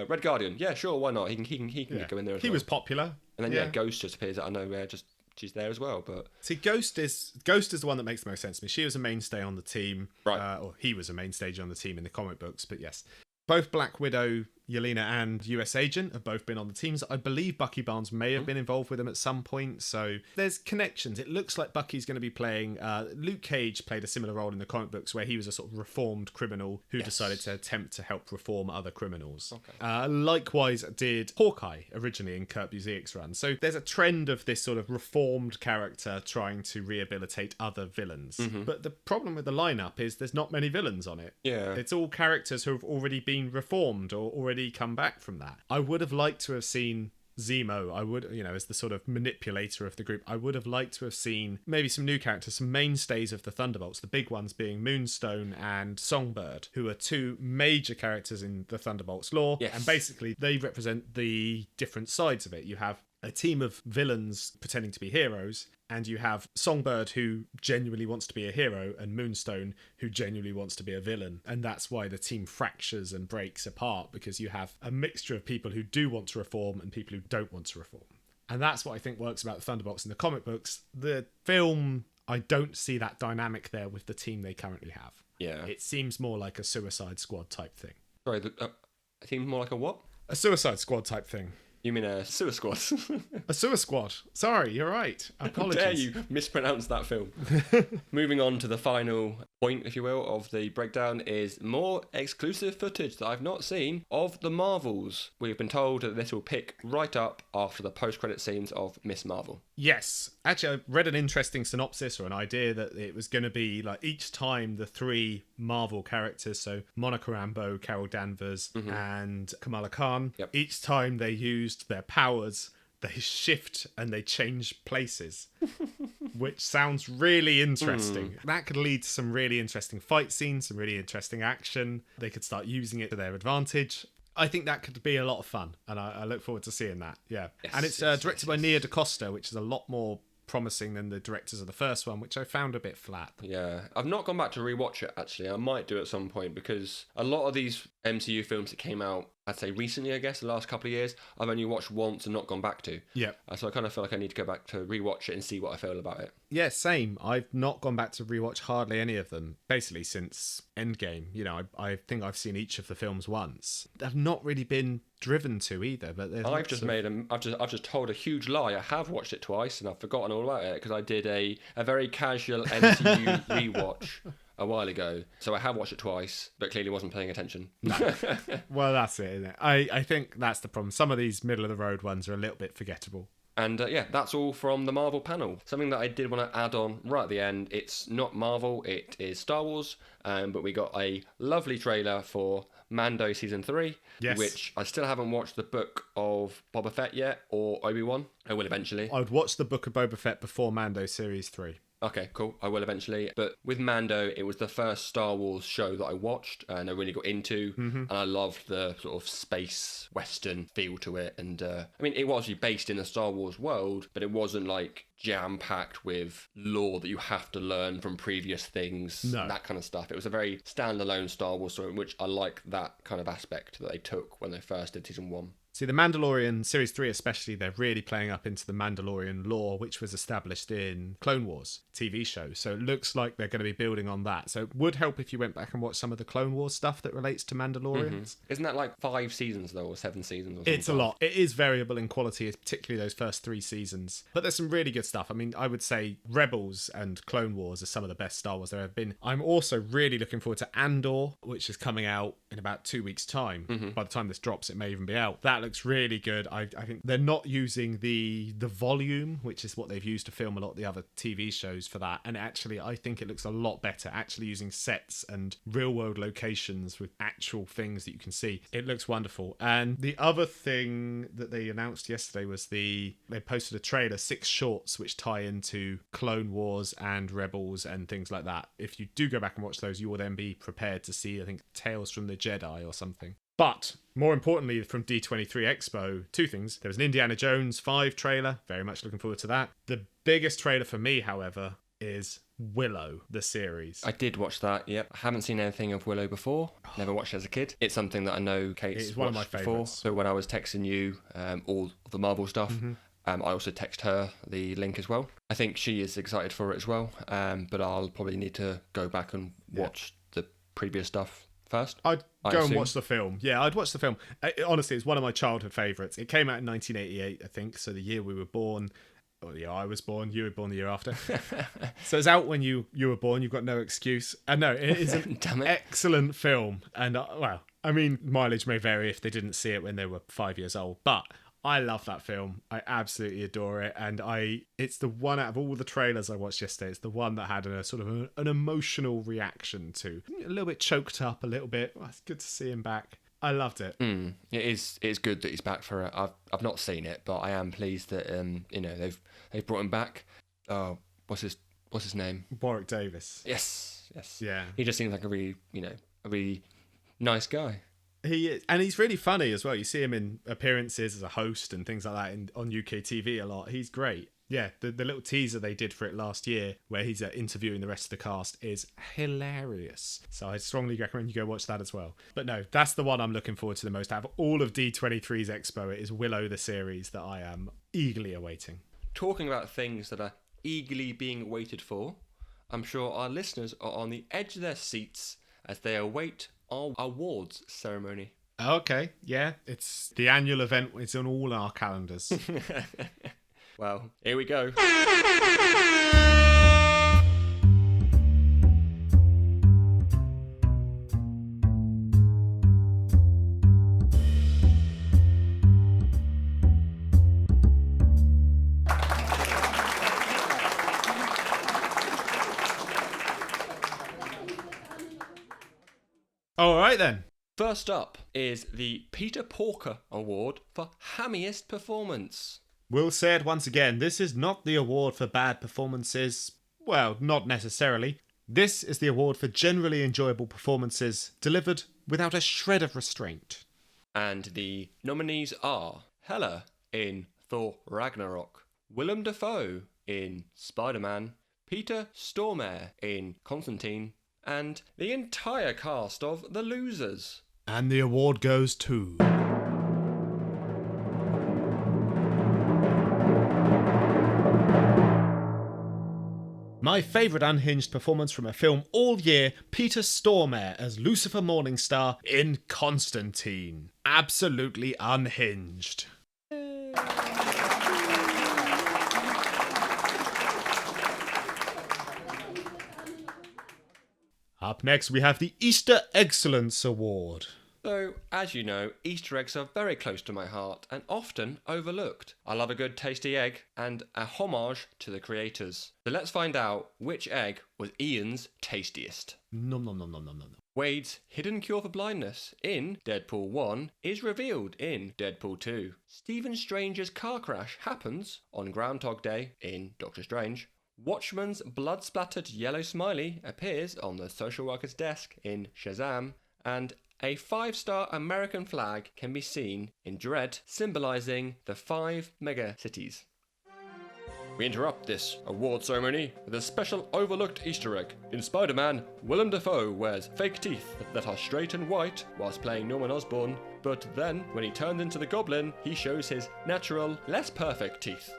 Red Guardian. Yeah, sure, why not? He can go in there as well. He was popular. And then Ghost just appears out of nowhere, she's there as well. But see, Ghost is the one that makes the most sense to me. She was a mainstay on the team, right? Or he was a mainstay on the team in the comic books. But yes, both Black Widow Yelena and US Agent have both been on the teams. I believe Bucky Barnes may have been involved with them at some point, so there's connections. It looks like Bucky's going to be playing... Luke Cage played a similar role in the comic books where he was a sort of reformed criminal who decided to attempt to help reform other criminals. Okay. Likewise did Hawkeye originally in Kurt Busiek's run. So there's a trend of this sort of reformed character trying to rehabilitate other villains. But the problem with the lineup is there's not many villains on it. Yeah. It's all characters who have already been reformed or already come back from that. I would have liked to have seen Zemo. I would, as the sort of manipulator of the group, I would have liked to have seen maybe some new characters, some mainstays of the Thunderbolts, the big ones being Moonstone and Songbird, who are two major characters in the Thunderbolts lore. Yes. And basically they represent the different sides of it. You have a team of villains pretending to be heroes, and you have Songbird, who genuinely wants to be a hero, and Moonstone, who genuinely wants to be a villain. And that's why the team fractures and breaks apart, because you have a mixture of people who do want to reform and people who don't want to reform. And that's what I think works about the Thunderbolts in the comic books. The film, I don't see that dynamic there with the team they currently have. Yeah. It seems more like a Suicide Squad type thing. Sorry, it seems more like a what? A Suicide Squad type thing. You mean a Sewer Squad? A Sewer Squad. Sorry, you're right. Apologies. How dare you mispronounce that film? Moving on to the final point, if you will, of the breakdown is more exclusive footage that I've not seen of the Marvels. We've been told that this will pick right up after the post-credit scenes of Miss Marvel. Yes. Actually, I read an interesting synopsis or an idea that it was going to be like each time the three Marvel characters, so Monica Rambeau, Carol Danvers, and Kamala Khan, each time they used their powers, they shift and they change places, which sounds really interesting. That could lead to some really interesting fight scenes, some really interesting action. They could start using it to their advantage. I think that could be a lot of fun, and I look forward to seeing that. Yeah. Yes, and it's directed by Nia DaCosta, which is a lot more promising than the directors of the first one, which I found a bit flat. Yeah, I've not gone back to rewatch it, actually. I might do at some point, because a lot of these MCU films that came out, I'd say recently, I guess, the last couple of years, I've only watched once and not gone back to. Yeah. So I kind of feel like I need to go back to rewatch it and see what I feel about it. Yeah, same. I've not gone back to rewatch hardly any of them, basically since Endgame. I think I've seen each of the films once. I've not really been driven to either, but I've just told a huge lie. I have watched it twice and I've forgotten all about it because I did a very casual MCU rewatch a while ago. So I have watched it twice, but clearly wasn't paying attention. No. Well, that's it, isn't it? I think that's the problem. Some of these middle of the road ones are a little bit forgettable. And yeah, that's all from the Marvel panel. Something that I did want to add on right at the end, it's not Marvel, it is Star Wars, but we got a lovely trailer for Mando Season 3, yes, which I still haven't watched the Book of Boba Fett yet, or Obi-Wan. I will eventually. I would watch the Book of Boba Fett before Mando Series 3. Okay, cool. I will eventually. But with Mando, it was the first Star Wars show that I watched and I really got into. And I loved the sort of space western feel to it. And I mean, it was actually based in the Star Wars world, but it wasn't like jam-packed with lore that you have to learn from previous things, that kind of stuff. It was a very standalone Star Wars story, which I like that kind of aspect that they took when they first did Season 1. See, The Mandalorian, Series 3 especially, they're really playing up into the Mandalorian lore, which was established in Clone Wars TV show. So it looks like they're going to be building on that. So it would help if you went back and watched some of the Clone Wars stuff that relates to Mandalorians. Isn't that like 5 seasons, though, or 7 seasons? Or something? It's a lot. It is variable in quality, particularly those first 3 seasons. But there's some really good stuff. I mean, I would say Rebels and Clone Wars are some of the best Star Wars there have been. I'm also really looking forward to Andor, which is coming out in about 2 weeks' time. By the time this drops, it may even be out. That looks really good. I think they're not using the volume, which is what they've used to film a lot of the other TV shows for that. And actually, I think it looks a lot better, actually using sets and real-world locations with actual things that you can see. It looks wonderful. And the other thing that they announced yesterday was they posted a trailer, 6 shorts, which tie into Clone Wars and Rebels and things like that. If you do go back and watch those, you will then be prepared to see, I think, Tales from the Jedi or something. But more importantly, from D23 Expo, 2 things. There was an Indiana Jones 5 trailer. Very much looking forward to that. The biggest trailer for me, however, is Willow, the series. I did watch that, yep. I haven't seen anything of Willow before. Never watched it as a kid. It's something that I know Kate's one of my watched before. favourites. So when I was texting you all the Marvel stuff, I also text her the link as well. I think she is excited for it as well, but I'll probably need to go back and watch the previous stuff first? I'd I go and assume. watch the film. Yeah, I'd watch the film. Honestly, it's one of my childhood favourites. It came out in 1988, I think, so the year we were born. Or the year I was born, you were born the year after. So it's out when you were born, you've got no excuse. And no, it is an Damn it. excellent film. And, well, I mean, mileage may vary if they didn't see it when they were 5 years old. But I love that film. I absolutely adore it. And it's the one out of all the trailers I watched yesterday, it's the one that had a sort of an emotional reaction to. A little bit choked up, a little bit. Well, it's good to see him back. I loved it. It's good that he's back for it. I've not seen it, but I am pleased that they've brought him back. Oh, what's his name? Warwick Davis. Yes. Yeah. He just seems like a really nice guy. He is, and he's really funny as well. You see him in appearances as a host and things like that on UK TV a lot. He's great. Yeah, the little teaser they did for it last year where he's interviewing the rest of the cast is hilarious. So I strongly recommend you go watch that as well. But no, that's the one I'm looking forward to the most. Out of all of D23's Expo, it is Willow the series that I am eagerly awaiting. Talking about things that are eagerly being waited for, I'm sure our listeners are on the edge of their seats as they await our awards ceremony. Okay, yeah, it's the annual event. It's on all our calendars. Well, here we go. All right then. First up is the Peter Porker Award for Hammiest Performance. We'll say it once again, this is not the award for bad performances. Well, not necessarily. This is the award for generally enjoyable performances delivered without a shred of restraint. And the nominees are Hela in Thor Ragnarok, Willem Dafoe in Spider-Man, Peter Stormare in Constantine, and the entire cast of The Losers. And the award goes to... my favourite unhinged performance from a film all year, Peter Stormare as Lucifer Morningstar in Constantine. Absolutely unhinged. Up next we have the Easter Excellence Award. So, as you know, Easter eggs are very close to my heart and often overlooked. I love a good tasty egg and a homage to the creators. So let's find out which egg was Iain's tastiest. Nom nom nom nom nom nom. Wade's hidden cure for blindness in Deadpool 1 is revealed in Deadpool 2. Stephen Strange's car crash happens on Groundhog Day in Doctor Strange. Watchman's blood-splattered yellow smiley appears on the social worker's desk in Shazam. And a 5-star American flag can be seen in Dredd, symbolising the 5 mega cities. We interrupt this award ceremony with a special overlooked Easter egg. In Spider-Man, Willem Dafoe wears fake teeth that are straight and white whilst playing Norman Osborn, but then, when he turns into the Goblin, he shows his natural, less perfect teeth.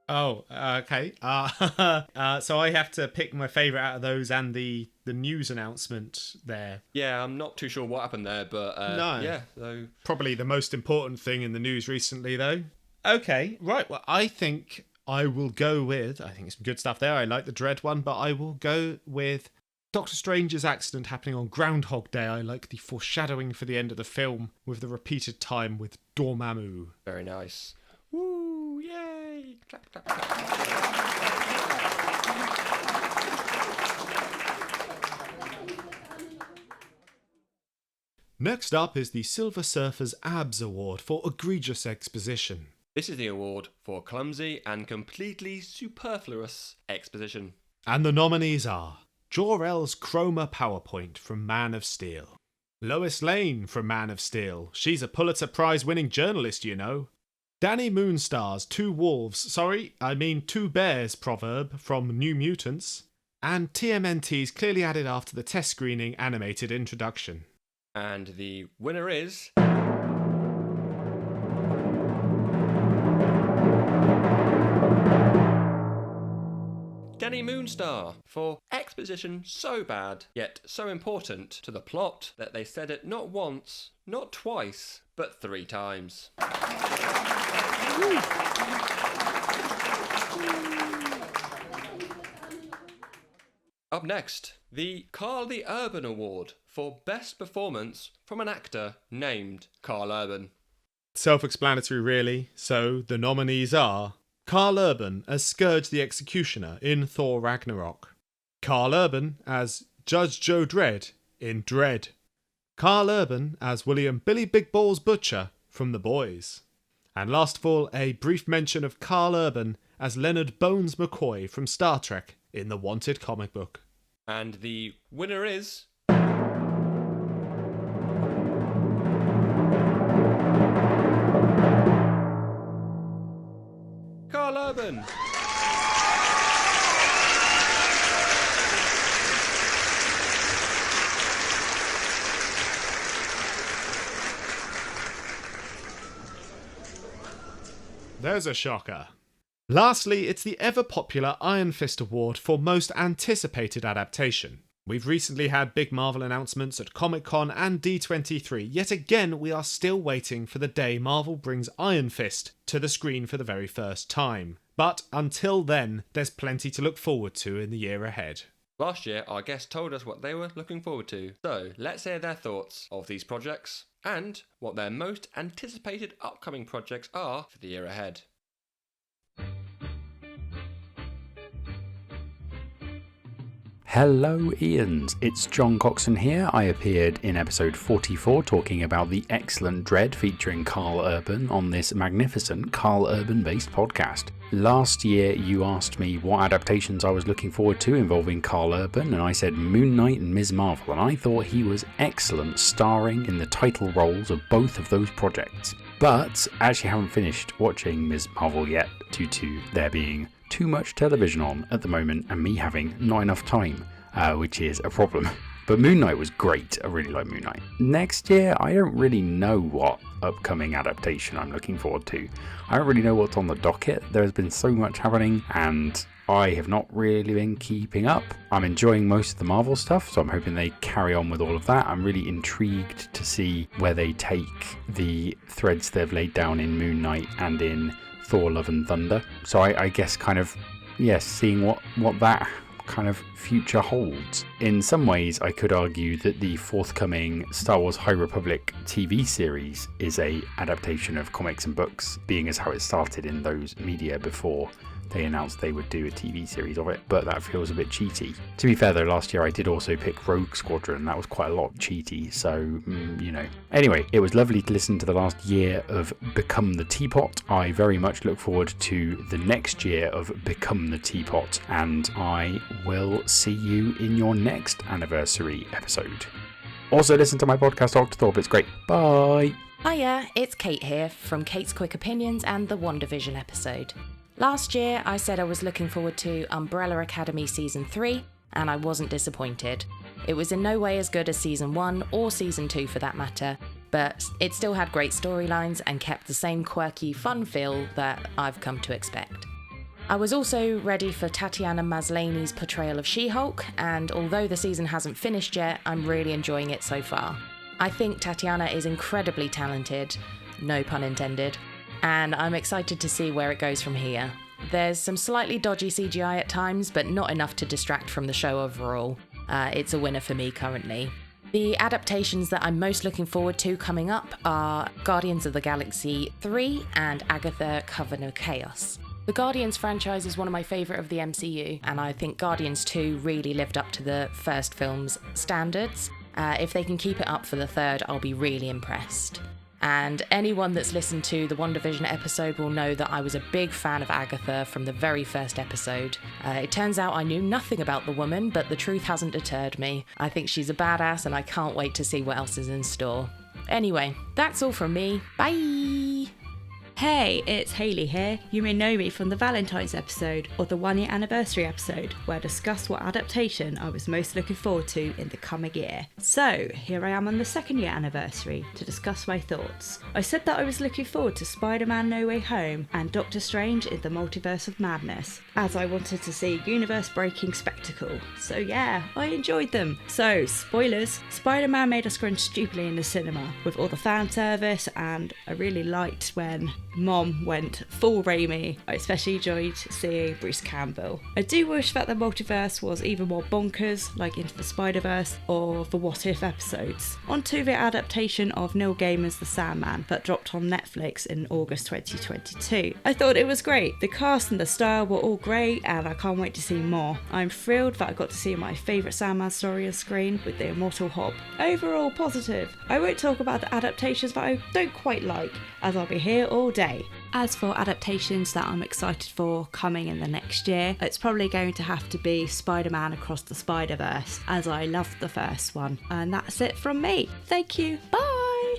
Oh, okay. So I have to pick my favourite out of those and the news announcement there. Yeah, I'm not too sure what happened there, but No. yeah. So Probably the most important thing in the news recently, though. Okay, right. Well, I think I will go with... I think some good stuff there. I like the Dread one, but I will go with Doctor Strange's accident happening on Groundhog Day. I like the foreshadowing for the end of the film with the repeated time with Dormammu. very nice. Woo! Yay! Clap, clap, clap. Next up is the Silver Surfer's Abs Award for Egregious Exposition. This is the award for clumsy and completely superfluous exposition. And the nominees are Jor-El's Chroma PowerPoint from Man of Steel, Lois Lane from Man of Steel, she's a Pulitzer Prize winning journalist, you know, Danny Moonstar's Two Bears proverb from New Mutants, and TMNT's clearly added after the test screening animated introduction. And the winner is... Danny Moonstar for exposition so bad, yet so important to the plot that they said it not once, not twice, but 3 times. Up next, the Carl the Urban Award for Best Performance from an actor named Carl Urban. Self-explanatory, really. So the nominees are Carl Urban as Scourge the Executioner in Thor Ragnarok, Carl Urban as Judge Joe Dredd in Dredd, Carl Urban as William Billy Big Balls Butcher from The Boys, and last of all, a brief mention of Carl Urban as Leonard Bones McCoy from Star Trek in the Wanted comic book. And the winner is... Carl Urban! There's a shocker. Lastly, it's the ever-popular Iron Fist Award for Most Anticipated Adaptation. We've recently had big Marvel announcements at Comic-Con and D23, yet again we are still waiting for the day Marvel brings Iron Fist to the screen for the very first time. But until then, there's plenty to look forward to in the year ahead. Last year, our guests told us what they were looking forward to, so let's hear their thoughts of these projects and what their most anticipated upcoming projects are for the year ahead. Hello Ians, it's John Coxon here. I appeared in episode 44 talking about the excellent Dredd featuring Carl Urban on this magnificent Carl Urban based podcast. Last year you asked me what adaptations I was looking forward to involving Carl Urban, and I said Moon Knight and Ms. Marvel, and I thought he was excellent starring in the title roles of both of those projects. But I actually haven't finished watching Ms. Marvel yet due to there being too much television on at the moment and me having not enough time, which is a problem. But Moon Knight was great. I really like Moon Knight. Next year, I don't really know what upcoming adaptation I'm looking forward to. I don't really know what's on the docket. There's been so much happening and I have not really been keeping up. I'm enjoying most of the Marvel stuff, so I'm hoping they carry on with all of that. I'm really intrigued to see where they take the threads they've laid down in Moon Knight and in Thor Love and Thunder. So I guess kind of, yes, seeing what that kind of future holds. In some ways, I could argue that the forthcoming Star Wars High Republic TV series is a adaptation of comics and books, being as how it started in those media before they announced they would do a TV series of it, but that feels a bit cheaty. To be fair though, last year I did also pick Rogue Squadron. That was quite a lot cheaty, so, you know. Anyway, it was lovely to listen to the last year of Become the Teapot. I very much look forward to the next year of Become the Teapot, and I will see you in your next anniversary episode. Also listen to my podcast Octothorpe, it's great. Bye! Hiya, it's Kate here from Kate's Quick Opinions and the WandaVision episode. Last year, I said I was looking forward to Umbrella Academy Season 3, and I wasn't disappointed. It was in no way as good as Season 1 or Season 2 for that matter, but it still had great storylines and kept the same quirky, fun feel that I've come to expect. I was also ready for Tatiana Maslany's portrayal of She-Hulk, and although the season hasn't finished yet, I'm really enjoying it so far. I think Tatiana is incredibly talented, no pun intended, and I'm excited to see where it goes from here. There's some slightly dodgy CGI at times, but not enough to distract from the show overall. It's a winner for me currently. The adaptations that I'm most looking forward to coming up are Guardians of the Galaxy 3 and Agatha Coven of Chaos. The Guardians franchise is one of my favourite of the MCU, and I think Guardians 2 really lived up to the first film's standards. If they can keep it up for the third, I'll be really impressed. And anyone that's listened to the WandaVision episode will know that I was a big fan of Agatha from the very first episode. It turns out I knew nothing about the woman, but the truth hasn't deterred me. I think she's a badass and I can't wait to see what else is in store. Anyway, that's all from me. Bye! Hey, it's Hayley here. You may know me from the Valentine's episode or the 1 year anniversary episode where I discussed what adaptation I was most looking forward to in the coming year. So, here I am on the 2nd year anniversary to discuss my thoughts. I said that I was looking forward to Spider-Man No Way Home and Doctor Strange in the Multiverse of Madness, as I wanted to see universe-breaking spectacle. So yeah, I enjoyed them. So, spoilers, Spider-Man made us cringe stupidly in the cinema with all the fan service, and I really liked when Mom went full Raimi. I especially enjoyed seeing Bruce Campbell. I do wish that the multiverse was even more bonkers, like Into the Spider-Verse or the What If episodes. On to the adaptation of Neil Gaiman's The Sandman that dropped on Netflix in August 2022. I thought it was great. The cast and the style were all great, and I can't wait to see more. I'm thrilled that I got to see my favourite Sandman story on screen with the immortal Hob. Overall positive. I won't talk about the adaptations that I don't quite like, as I'll be here all day. As for adaptations that I'm excited for coming in the next year, it's probably going to have to be Spider-Man Across the Spider-Verse, as I loved the first one. And that's it from me. Thank you. Bye!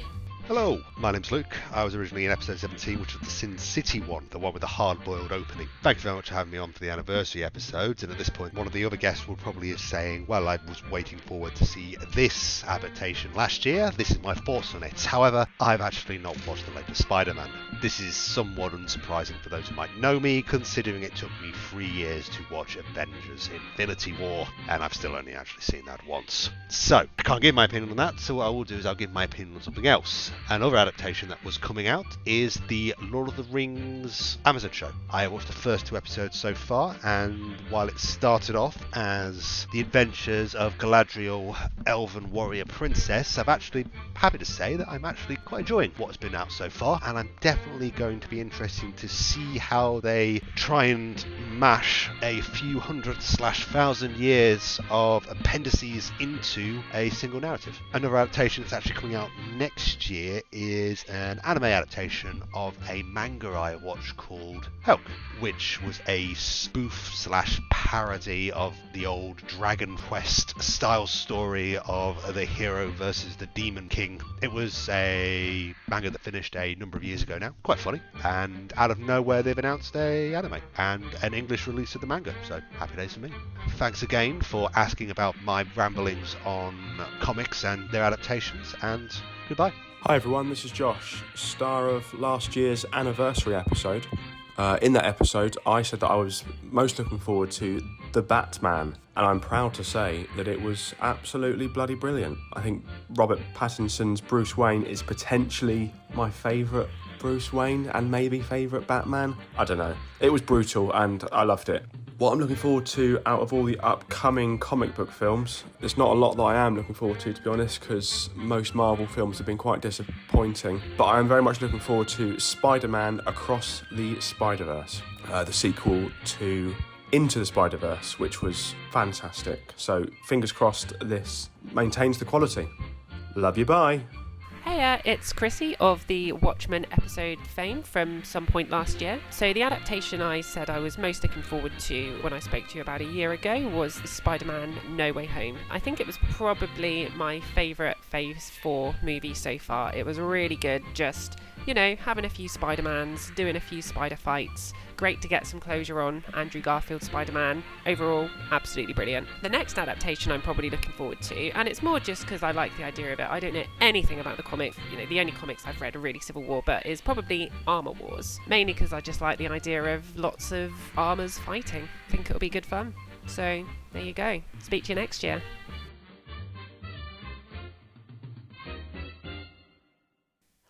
Hello, my name's Luke. I was originally in episode 17, which was the Sin City one, the one with the hard-boiled opening. Thank you very much for having me on for the anniversary episodes, and at this point one of the other guests will probably be saying, well, I was waiting forward to see this adaptation last year, this is my thoughts on it. However, I've actually not watched the latest Spider-Man. This is somewhat unsurprising for those who might know me, considering it took me 3 years to watch Avengers Infinity War, and I've still only actually seen that once. So, I can't give my opinion on that, so what I will do is I'll give my opinion on something else. Another adaptation that was coming out is the Lord of the Rings Amazon show. I watched the first 2 episodes so far, and while it started off as the adventures of Galadriel, elven warrior princess, I'm actually happy to say that I'm actually quite enjoying what has been out so far, and I'm definitely going to be interested to see how they try and mash a few 100/1000 years of appendices into a single narrative. Another adaptation that's actually coming out next year is an anime adaptation of a manga I watched called Helk, which was a spoof/parody of the old Dragon Quest style story of the hero versus the Demon King. It was a manga that finished a number of years ago now, quite funny, and out of nowhere they've announced a anime and an English release of the manga, so happy days for me. Thanks again for asking about my ramblings on comics and their adaptations, and goodbye. Hi everyone, this is Josh, star of last year's anniversary episode. In that episode, I said that I was most looking forward to The Batman, and I'm proud to say that it was absolutely bloody brilliant. I think Robert Pattinson's Bruce Wayne is potentially my favourite Bruce Wayne and maybe favourite Batman. I don't know. It was brutal and I loved it. What I'm looking forward to out of all the upcoming comic book films, there's not a lot that I am looking forward to be honest, because most Marvel films have been quite disappointing. But I am very much looking forward to Spider-Man Across the Spider-Verse, the sequel to Into the Spider-Verse, which was fantastic. So fingers crossed this maintains the quality. Love you, bye. Hiya, it's Chrissy of the Watchmen episode fame from some point last year. So the adaptation I said I was most looking forward to when I spoke to you about a year ago was Spider-Man No Way Home. I think it was probably my favourite Phase 4 movie so far. It was really good, just, you know, having a few Spider-Mans, doing a few spider fights. Great to get some closure on Andrew Garfield's Spider-Man. Overall, absolutely brilliant. The next adaptation I'm probably looking forward to, and it's more just because I like the idea of it. I don't know anything about the comic. You know, the only comics I've read are really Civil War, but is probably Armor Wars. Mainly because I just like the idea of lots of armors fighting. I think it'll be good fun. So, there you go. Speak to you next year.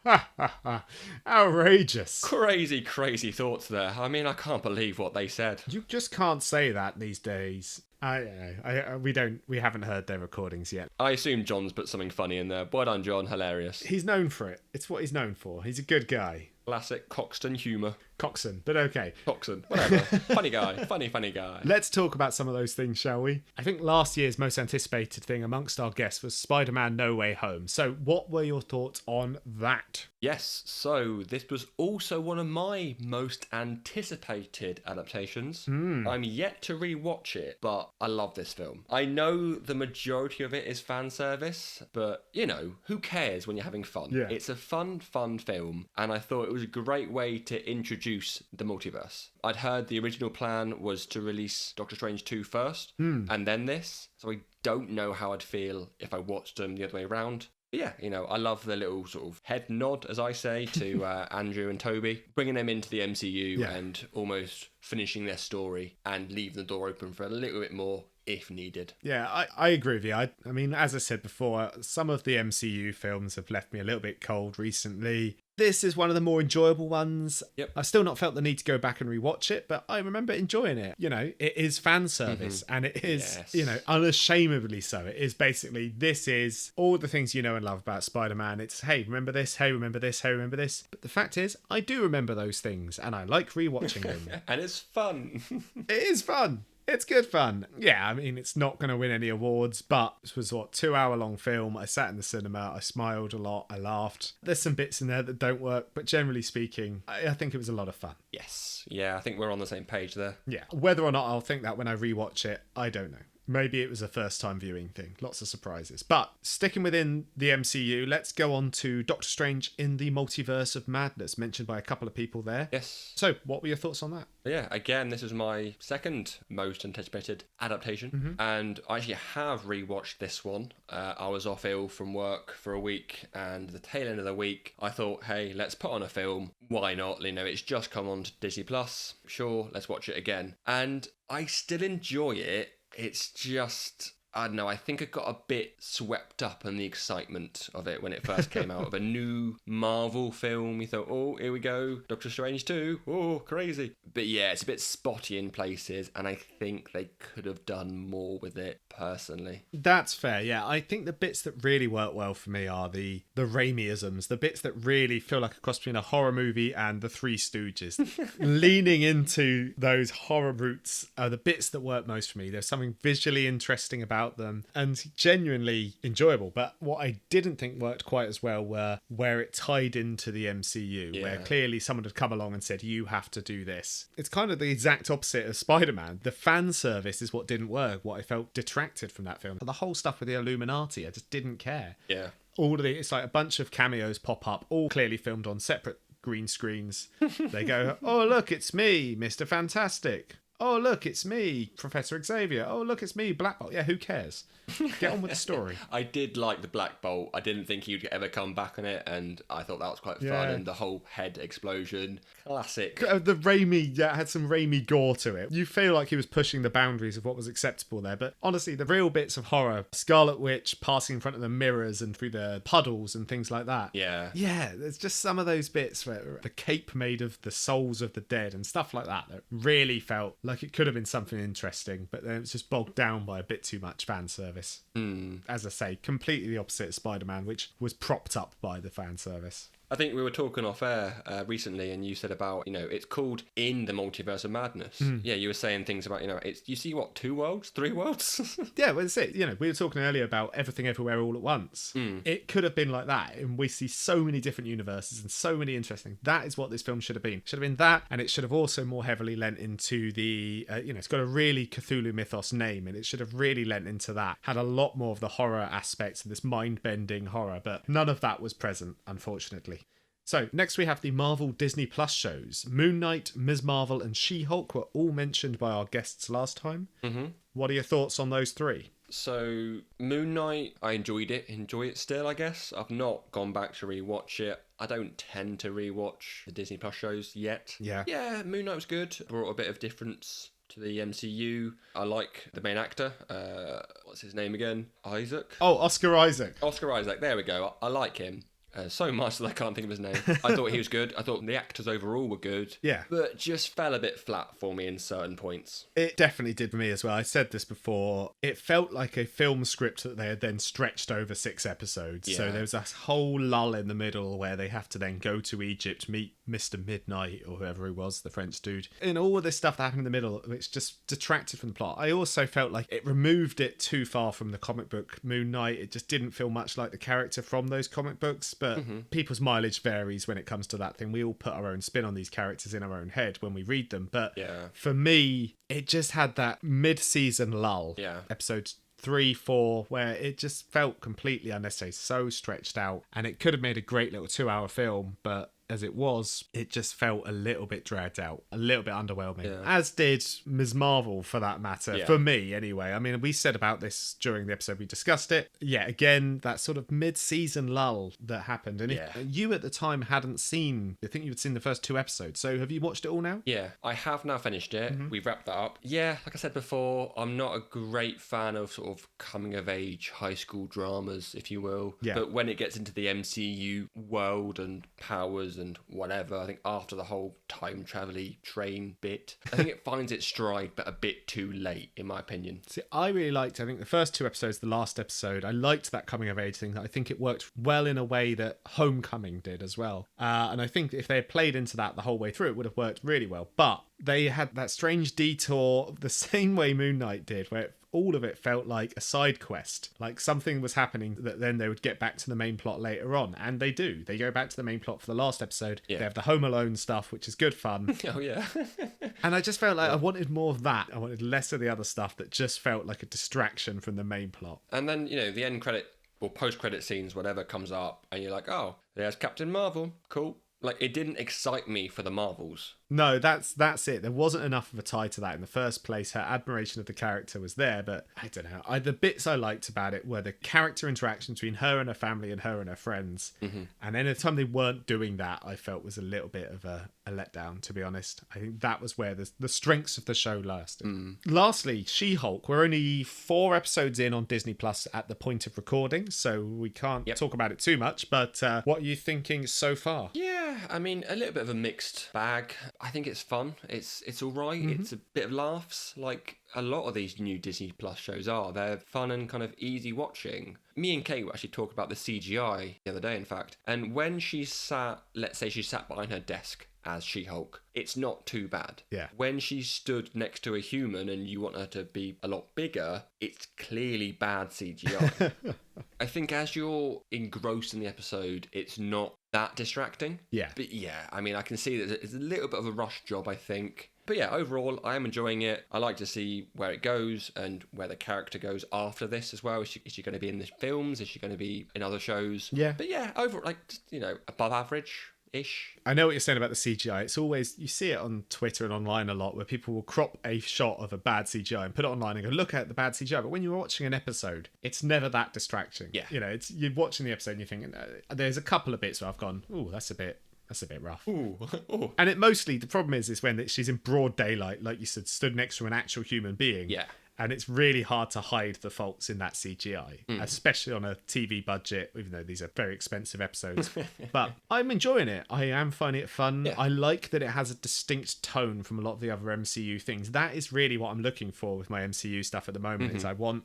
Ha ha ha. Outrageous. Crazy thoughts there. I mean, I can't believe what they said. You just can't say that these days. We haven't heard their recordings yet. I assume John's put something funny in there. Well done, John. Hilarious. He's known for it. It's what he's known for. He's a good guy. Classic Coxton humour. Coxon, but okay. Coxon, whatever. Funny guy. Funny guy. Let's talk about some of those things, shall we? I think last year's most anticipated thing amongst our guests was Spider-Man No Way Home. So what were your thoughts on that? Yes, so this was also one of my most anticipated adaptations. I'm yet to rewatch it, but I love this film. I know the majority of it is fan service, but, you know, who cares when you're having fun? Yeah. It's a fun film, and I thought it was a great way to introduce the multiverse. I'd heard the original plan was to release Doctor Strange 2 first, and then this, so I don't know how I'd feel if I watched them the other way around. But yeah, you know, I love the little sort of head nod, as I say, to Andrew and Toby, bringing them into the MCU and almost finishing their story and leaving the door open for a little bit more if needed. Yeah, I agree with you. I mean, as I said before, some of the MCU films have left me a little bit cold recently. This is one of the more enjoyable ones. Yep. I've still not felt the need to go back and rewatch it, but I remember enjoying it. You know, it is fan service and it is, you know, unashamedly so. It is basically, this is all the things you know and love about Spider-Man. It's, hey, remember this? Hey, remember this? Hey, remember this? But the fact is, I do remember those things and I like rewatching them. And it's fun. It is fun. It's good fun. Yeah, I mean, it's not going to win any awards, but this was, 2-hour-long film. I sat in the cinema. I smiled a lot. I laughed. There's some bits in there that don't work, but generally speaking, I think it was a lot of fun. Yes. Yeah, I think we're on the same page there. Yeah. Whether or not I'll think that when I rewatch it, I don't know. Maybe it was a first-time viewing thing. Lots of surprises. But sticking within the MCU, let's go on to Doctor Strange in the Multiverse of Madness, mentioned by a couple of people there. Yes. So, what were your thoughts on that? Yeah, again, this is my second most anticipated adaptation, and I actually have rewatched this one. I was off ill from work for a week, and the tail end of the week, I thought, hey, let's put on a film. Why not? You know, it's just come on to Disney Plus. Sure, let's watch it again. And I still enjoy it. It's just, I don't know, I think I got a bit swept up in the excitement of it when it first came out of a new Marvel film. You thought, oh, here we go, Doctor Strange 2, oh, crazy. But yeah, it's a bit spotty in places, and I think they could have done more with it, personally. That's fair, yeah. I think the bits that really work well for me are the Raimi-isms, the bits that really feel like a cross between a horror movie and the Three Stooges. Leaning into those horror roots are the bits that work most for me. There's something visually interesting about them and genuinely enjoyable. But what I didn't think worked quite as well were where it tied into the MCU, where clearly someone had come along and said, you have to do this. It's kind of the exact opposite of Spider-Man. The fan service is what didn't work, what I felt detracted from that film. The whole stuff with the Illuminati, I just didn't care. Yeah. It's like a bunch of cameos pop up, all clearly filmed on separate green screens. They go, oh, look, it's me, Mr. Fantastic. Oh, look, it's me, Professor Xavier. Oh, look, it's me, Black Bolt. Yeah, who cares? Get on with the story. I did like the Black Bolt. I didn't think he'd ever come back on it, and I thought that was quite fun. And the whole head explosion, classic. The Raimi, had some Raimi gore to it. You feel like he was pushing the boundaries of what was acceptable there. But honestly, the real bits of horror, Scarlet Witch passing in front of the mirrors and through the puddles and things like that. Yeah. Yeah, there's just some of those bits where the cape made of the souls of the dead and stuff like that really felt like it could have been something interesting, but then it was just bogged down by a bit too much fan service. As I say, completely the opposite of Spider-Man, which was propped up by the fan service. I think we were talking off air recently, and you said about, it's called In the Multiverse of Madness. Yeah, you were saying things about, you see what, 2 worlds, 3 worlds? Yeah, well, that's it. We were talking earlier about Everything Everywhere All at Once. It could have been like that, and we see so many different universes and so many interesting. That is what this film should have been. It should have been that, and it should have also more heavily lent into the, it's got a really Cthulhu mythos name, and it should have really lent into that. Had a lot more of the horror aspects and this mind-bending horror, but none of that was present, unfortunately. So, next we have the Marvel Disney Plus shows. Moon Knight, Ms. Marvel, and She-Hulk were all mentioned by our guests last time. What are your thoughts on those 3? So, Moon Knight, I enjoy it still, I guess. I've not gone back to rewatch it. I don't tend to rewatch the Disney Plus shows yet. Yeah, Moon Knight was good. Brought a bit of difference to the MCU. I like the main actor. What's his name again? Isaac? Oh, Oscar Isaac. Oscar Isaac, there we go. I like him. so much that I can't think of his name. I thought he was good. I thought the actors overall were good. Yeah. But just fell a bit flat for me in certain points. It definitely did for me as well. I said this before. It felt like a film script that they had then stretched over 6 episodes. Yeah. So there was a whole lull in the middle where they have to then go to Egypt, meet Mr. Midnight or whoever he was, the French dude. And all of this stuff that happened in the middle, which just detracted from the plot. I also felt like it removed it too far from the comic book Moon Knight. It just didn't feel much like the character from those comic books. But people's mileage varies when it comes to that thing. We all put our own spin on these characters in our own head when we read them. But for me, it just had that mid-season lull. Episodes 3, 4, where it just felt completely unnecessary, so stretched out. And it could have made a great little 2-hour film, but as it was, it just felt a little bit dragged out, a little bit underwhelming, as did Ms. Marvel for that matter, for me anyway. I mean, we said about this during the episode, we discussed it. Yeah, again, that sort of mid-season lull that happened. And if you at the time hadn't seen, I think you'd seen the first 2 episodes, so have you watched it all now? Yeah, I have now finished it. We've wrapped that up. Yeah, like I said before, I'm not a great fan of sort of coming-of-age high school dramas, if you will. Yeah. But when it gets into the MCU world and powers and whatever, I think after the whole time travel-y train bit, I think it finds its stride, but a bit too late, in my opinion. See, I really liked, I think the first 2 episodes, the last episode, I liked that coming of age thing. I think it worked well in a way that Homecoming did as well. And I think if they had played into that the whole way through, it would have worked really well. But they had that strange detour the same way Moon Knight did, where all of it felt like a side quest, like something was happening that then they would get back to the main plot later on. And they do. They go back to the main plot for the last episode. They have the Home Alone stuff, which is good fun. Oh, yeah. And I just felt like I wanted more of that. I wanted less of the other stuff that just felt like a distraction from the main plot. And then, you know, the end credit or post-credit scenes, whatever comes up, and you're like, oh, there's Captain Marvel. Cool. Like, it didn't excite me for the Marvels. No, that's it. There wasn't enough of a tie to that in the first place. Her admiration of the character was there, but I don't know. The bits I liked about it were the character interactions between her and her family and her and her friends. And any time they weren't doing that, I felt was a little bit of a letdown, to be honest. I think that was where the strengths of the show lasted. Lastly, She-Hulk. We're only 4 episodes in on Disney Plus at the point of recording, so we can't talk about it too much, but what are you thinking so far? Yeah, I mean, a little bit of a mixed bag. I think it's fun. It's all right. It's a bit of laughs, like a lot of these new Disney Plus shows are. They're fun and kind of easy watching. Me and Kate were actually talking about the CGI the other day, in fact. And when she sat, let's say she sat behind her desk as She-Hulk, it's not too bad. Yeah. When she stood next to a human and you want her to be a lot bigger, it's clearly bad CGI. I think as you're engrossed in the episode, it's not that distracting. Yeah. But yeah, I mean, I can see that it's a little bit of a rush job, I think. But yeah, overall, I am enjoying it. I like to see where it goes and where the character goes after this as well. Is she going to be in the films? Is she going to be in other shows? Yeah. But yeah, overall, like, you know, above average-ish. I know what you're saying about the CGI. It's always, you see it on Twitter and online a lot, where people will crop a shot of a bad CGI and put it online and go, look at the bad CGI. But when you're watching an episode, it's never that distracting. Yeah. You know, you're watching the episode and you're thinking, there's a couple of bits where I've gone, ooh, that's a bit rough. Ooh. And it mostly, the problem is when she's in broad daylight, like you said, stood next to an actual human being. Yeah. And it's really hard to hide the faults in that CGI, especially on a TV budget, even though these are very expensive episodes. But I'm enjoying it. I am finding it fun. Yeah. I like that it has a distinct tone from a lot of the other MCU things. That is really what I'm looking for with my MCU stuff at the moment. Is I want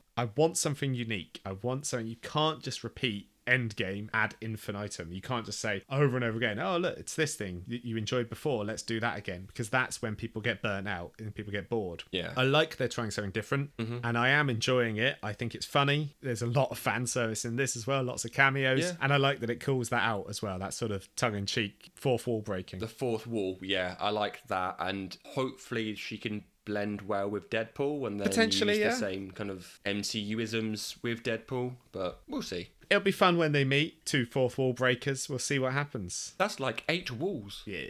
something unique. I want something you can't just repeat Endgame ad infinitum. You can't just say over and over again, oh look, it's this thing you enjoyed before, let's do that again, because that's when people get burnt out and people get bored. Yeah. I like they're trying something different, and I am enjoying it. I think it's funny. There's a lot of fan service in this as well, lots of cameos, and I like that it calls that out as well, that sort of tongue-in-cheek fourth wall breaking. The fourth wall, yeah, I like that, and hopefully she can blend well with Deadpool and then Potentially, use the same kind of MCU-isms with Deadpool, but we'll see. It'll be fun when they meet, 2 fourth wall breakers. We'll see what happens. That's like 8 walls. Yeah.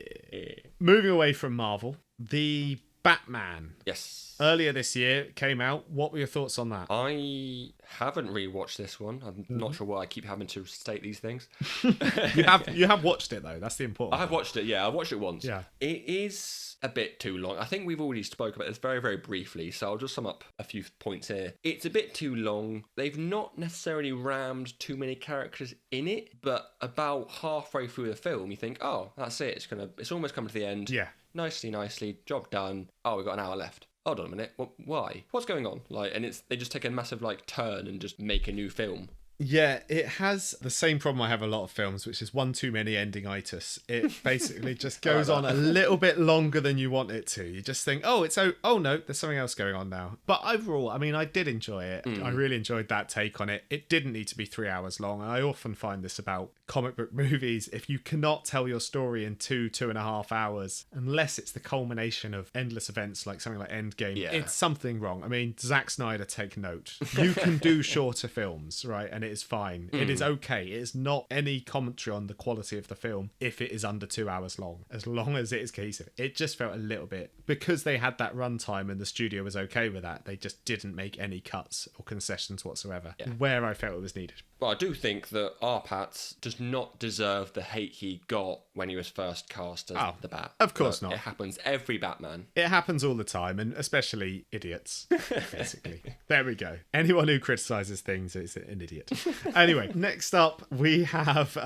Moving away from Marvel, the Batman. Yes. Earlier this year it came out. What were your thoughts on that? I haven't rewatched this one. I'm not sure why I keep having to state these things. You have watched it though. That's the important. I have watched it. Yeah, I watched it once. Yeah. It is a bit too long. I think we've already spoke about this very, very briefly, so I'll just sum up a few points here. It's a bit too long. They've not necessarily rammed too many characters in it, but about halfway through the film, you think, oh, that's it. It's almost coming to the end. Yeah. Nicely, job done. Oh, we've got an hour left. Hold on a minute. Why? What's going on? They just take a massive turn and just make a new film. Yeah, it has the same problem I have a lot of films, which is one too many ending-itis. It basically just goes on a little bit longer than you want it to. You just think, oh no, there's something else going on now. But overall, I mean, I did enjoy it. I really enjoyed that take on it. It didn't need to be 3 hours long. And I often find this about comic book movies. If you cannot tell your story in 2.5 hours, unless it's the culmination of endless events like something like Endgame, it's something wrong. I mean, Zack Snyder, take note. You can do shorter films, right? And it is fine. It is okay. It is not any commentary on the quality of the film if it is under 2 hours long, as long as it is cohesive. It just felt a little bit, because they had that runtime and the studio was okay with that, they just didn't make any cuts or concessions whatsoever where I felt it was needed. Well, I do think that Arpats does not deserve the hate he got when he was first cast as the Bat. Of course not. It happens every Batman. It happens all the time, and especially idiots, basically. There we go. Anyone who criticises things is an idiot. Anyway, next up we have,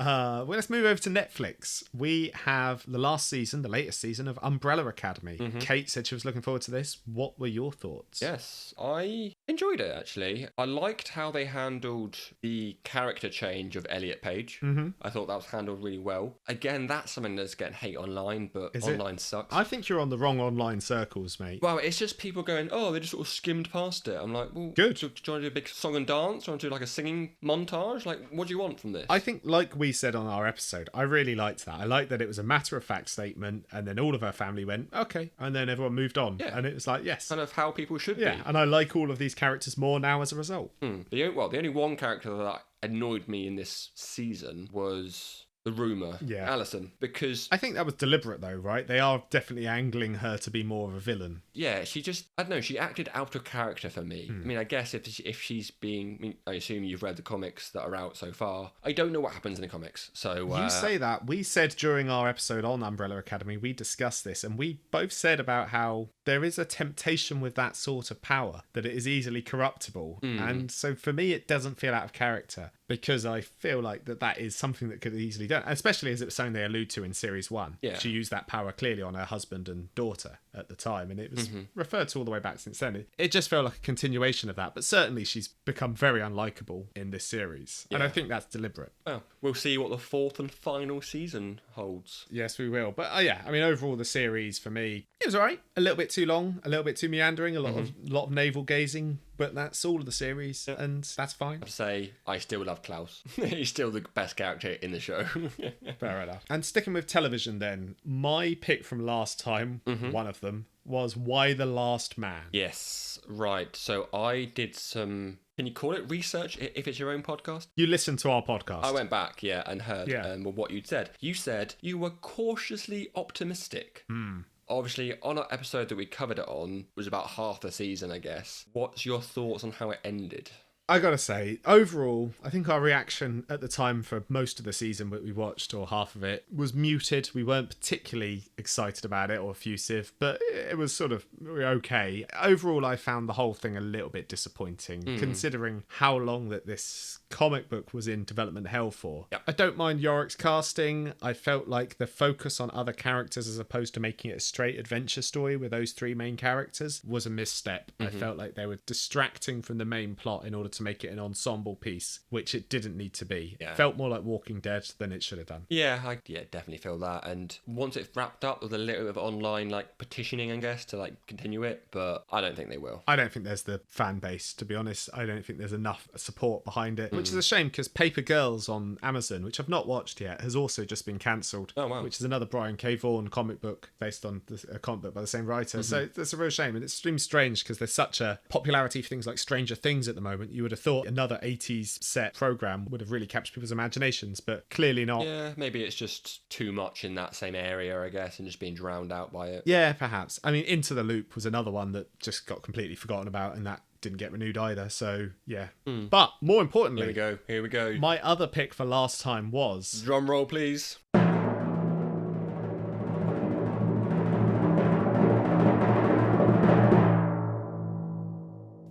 let's move over to Netflix. We have the latest season of Umbrella Academy. Kate said she was looking forward to this. What were your thoughts? Yes, I enjoyed it, actually. I liked how they handled the character change of Elliot Page. I thought that was handled really well. Again, that's something that's getting hate online, but online sucks. I think you're on the wrong online circles, mate. Well, it's just people going, oh, they just sort of skimmed past it. I'm like, well, good. Do you want to do a big song and dance? Do you want to do a singing montage? What do you want from this? I think, like we said on our episode, I really liked that. I liked that it was a matter-of-fact statement, and then all of her family went, okay, and then everyone moved on. Yeah. And it was like, yes. Kind of how people should be. Yeah, and I like all of these characters more now as a result. The only one character that annoyed me in this season was the rumour, Alison, because I think that was deliberate though, right? They are definitely angling her to be more of a villain. Yeah, she just, I don't know, she acted out of character for me. I mean, I guess if she's being, I mean, I assume you've read the comics that are out so far. I don't know what happens in the comics, so... You say that. We said during our episode on Umbrella Academy, we discussed this, and we both said about how there is a temptation with that sort of power, that it is easily corruptible. And so for me, it doesn't feel out of character, because I feel like that is something that could easily done, especially as it was something they allude to in series 1. Yeah. She used that power clearly on her husband and daughter at the time, and it was referred to all the way back since then. It just felt like a continuation of that, but certainly she's become very unlikable in this series, and I think that's deliberate. Well, we'll see what the 4th and final season holds. Yes, we will. But I mean, overall, the series for me, it was alright. A little bit too long, a little bit too meandering, a lot of navel gazing, but that's all of the series, and that's fine. I'd say I still love Klaus. He's still the best character in the show. Fair enough. And sticking with television then, my pick from last time, one of them, was Why the Last Man. Yes, right. So I did some... Can you call it research if it's your own podcast? You listened to our podcast. I went back, and heard what you'd said. You said you were cautiously optimistic. Obviously, on our episode that we covered it on was about half the season, I guess. What's your thoughts on how it ended? I gotta say, overall, I think our reaction at the time for most of the season that we watched, or half of it, was muted. We weren't particularly excited about it or effusive, but it was sort of okay. Overall, I found the whole thing a little bit disappointing, considering how long that this comic book was in development hell for. Yep. I don't mind Yorick's casting. I felt like the focus on other characters as opposed to making it a straight adventure story with those 3 main characters was a misstep. I felt like they were distracting from the main plot in order to make it an ensemble piece, which it didn't need to be. It felt more like Walking Dead than it should have done. Yeah, I definitely feel that. And once it's wrapped up, with a little bit of online petitioning, I guess, to continue it, but I don't think they will. I don't think there's the fan base, to be honest. I don't think there's enough support behind it, which is a shame, because Paper Girls on Amazon, which I've not watched yet, has also just been cancelled. Oh, wow. Which is another Brian K. Vaughan comic book based on a comic book by the same writer. So that's a real shame, and it seems strange because there's such a popularity for things like Stranger Things at the moment. You would have thought another 80s set program would have really captured people's imaginations, but clearly not. Yeah, maybe it's just too much in that same area, I guess, and just being drowned out by it. Yeah, perhaps. I mean, Into the Loop was another one that just got completely forgotten about, and that didn't get renewed either. So yeah. But more importantly, Here we go. my other pick for last time was Drum roll, please.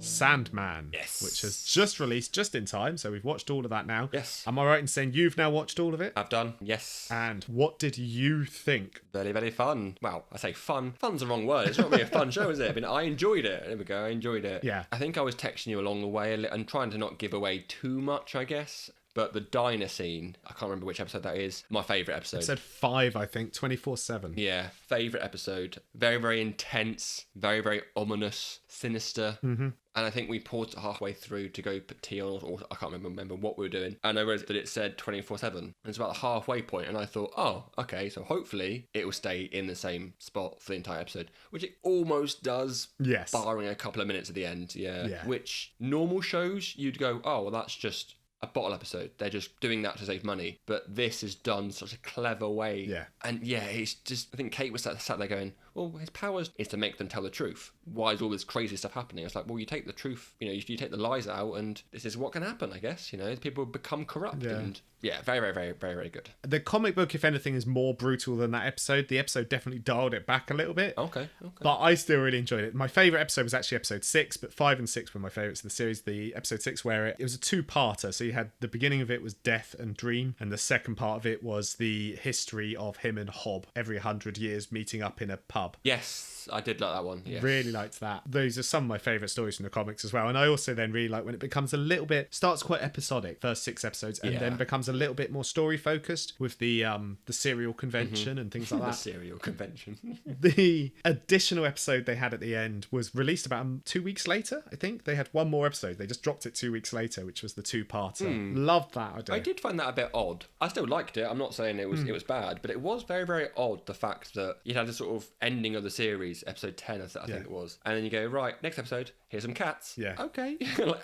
Sandman, Yes. which has just released just in time, so we've watched all of that now. Yes. Am I right in saying you've now watched all of it? I've done. Yes. And what did you think? Very, very fun. Well, I say fun. Fun's the wrong word. It's not really a fun show, is it? I mean, I enjoyed it. There we go. I enjoyed it. Yeah. I think I was texting you along the way and trying to not give away too much, I guess. But the diner scene, I can't remember which episode that is. My favourite episode. Episode 5, I think, 24/7. Yeah, favourite episode. Very, very intense. Very, very ominous. Sinister. Mm-hmm. And I think we paused it halfway through to go put tea on, or I can't remember what we were doing. And I realised that it said 24/7. It's about the halfway point, and I thought, oh, okay, so hopefully it will stay in the same spot for the entire episode, which it almost does, Yes. barring a couple of minutes at the end. Yeah. Which normal shows, you'd go, oh, well, that's just a bottle episode. They're just doing that to save money. But this is done such a clever way. Yeah. And yeah, it's just, I think Kate was sat there going, well, his powers is to make them tell the truth. Why is all this crazy stuff happening? It's like, well, you take the truth, you take the lies out, and this is what can happen, I guess. People become corrupt. Yeah. And yeah, very, very, very, very, very good. The comic book, if anything, is more brutal than that episode. The episode definitely dialed it back a little bit. Okay. But I still really enjoyed it. My favourite episode was actually episode 6, but 5 and 6 were my favourites of the series. The episode 6 where it was a two-parter. So you had the beginning of it was Death and Dream, and the second part of it was the history of him and Hob every 100 years meeting up in a pub. Yes, I did like that one. Yes. Really liked that. Those are some of my favourite stories from the comics as well. And I also then really like when it becomes a little bit, starts quite episodic, first 6 episodes, and then becomes a little bit more story focused with the serial convention and things like that. The serial convention. The additional episode they had at the end was released about 2 weeks later, I think. They had one more episode. They just dropped it 2 weeks later, which was the two-parter. Loved that idea. I did find that a bit odd. I still liked it. I'm not saying it was bad, but it was very, very odd, the fact that you had a sort of ending of the series, episode 10, I think it was. And then you go, right, next episode, here's some cats. Yeah. Okay.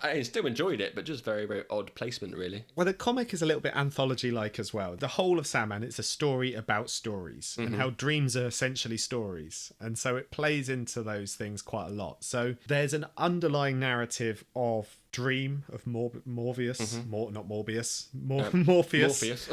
I still enjoyed it, but just very, very odd placement, really. Well, the comic is a little bit anthology-like as well. The whole of Sandman, it's a story about stories and how dreams are essentially stories. And so it plays into those things quite a lot. So there's an underlying narrative of dream of Morbius, not Morbius, Morpheus.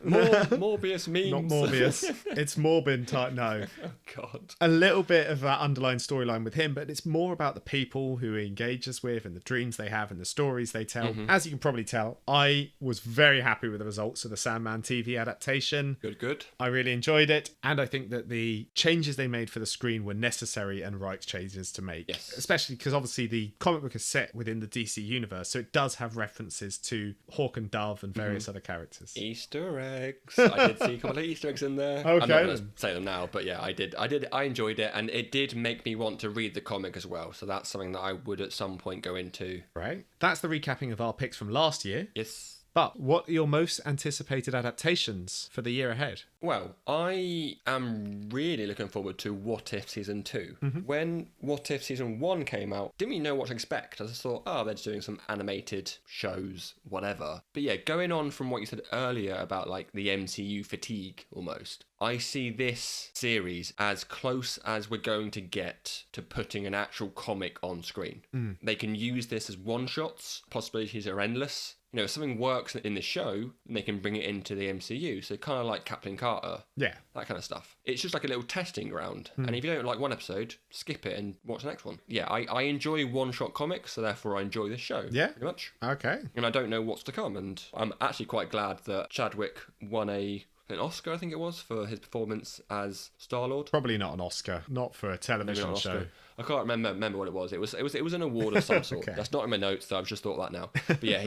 Morbius means not Morbius. It's Morbin type. No. Oh God. A little bit of that underlying storyline with him, but it's more about the people who he engages with and the dreams they have and the stories they tell. As you can probably tell, I was very happy with the results of the Sandman TV adaptation. Good. I really enjoyed it, and I think that the changes they made for the screen were necessary and right changes to make. Yes. Especially because obviously the comic book is set within the DC universe, so it does have references to Hawk and Dove and various other characters. Easter eggs. I did see a couple of Easter eggs in there. Okay. I'm not going to say them now, but yeah, I did. I enjoyed it, and it did make me want to read the comic as well. So that's something that I would at some point go into. Right. That's the recapping of our picks from last year. Yes. But what are your most anticipated adaptations for the year ahead? Well, I am really looking forward to What If Season 2. When What If Season 1 came out, didn't really know what to expect. I just thought, they're just doing some animated shows, whatever. But yeah, going on from what you said earlier about like the MCU fatigue almost, I see this series as close as we're going to get to putting an actual comic on screen. They can use this as one-shots. Possibilities are endless. If something works in the show, they can bring it into the MCU. So kind of like Captain Carter. Yeah. That kind of stuff. It's just like a little testing ground. And if you don't like one episode, skip it and watch the next one. Yeah, I enjoy one-shot comics, so therefore I enjoy this show. Yeah. Pretty much. Okay. And I don't know what's to come. And I'm actually quite glad that Chadwick won an Oscar, I think it was, for his performance as Star-Lord. Probably not an Oscar. Not for a television show. I can't remember what it was. It was an award of some sort. Okay. That's not in my notes, so I've just thought that now. But yeah,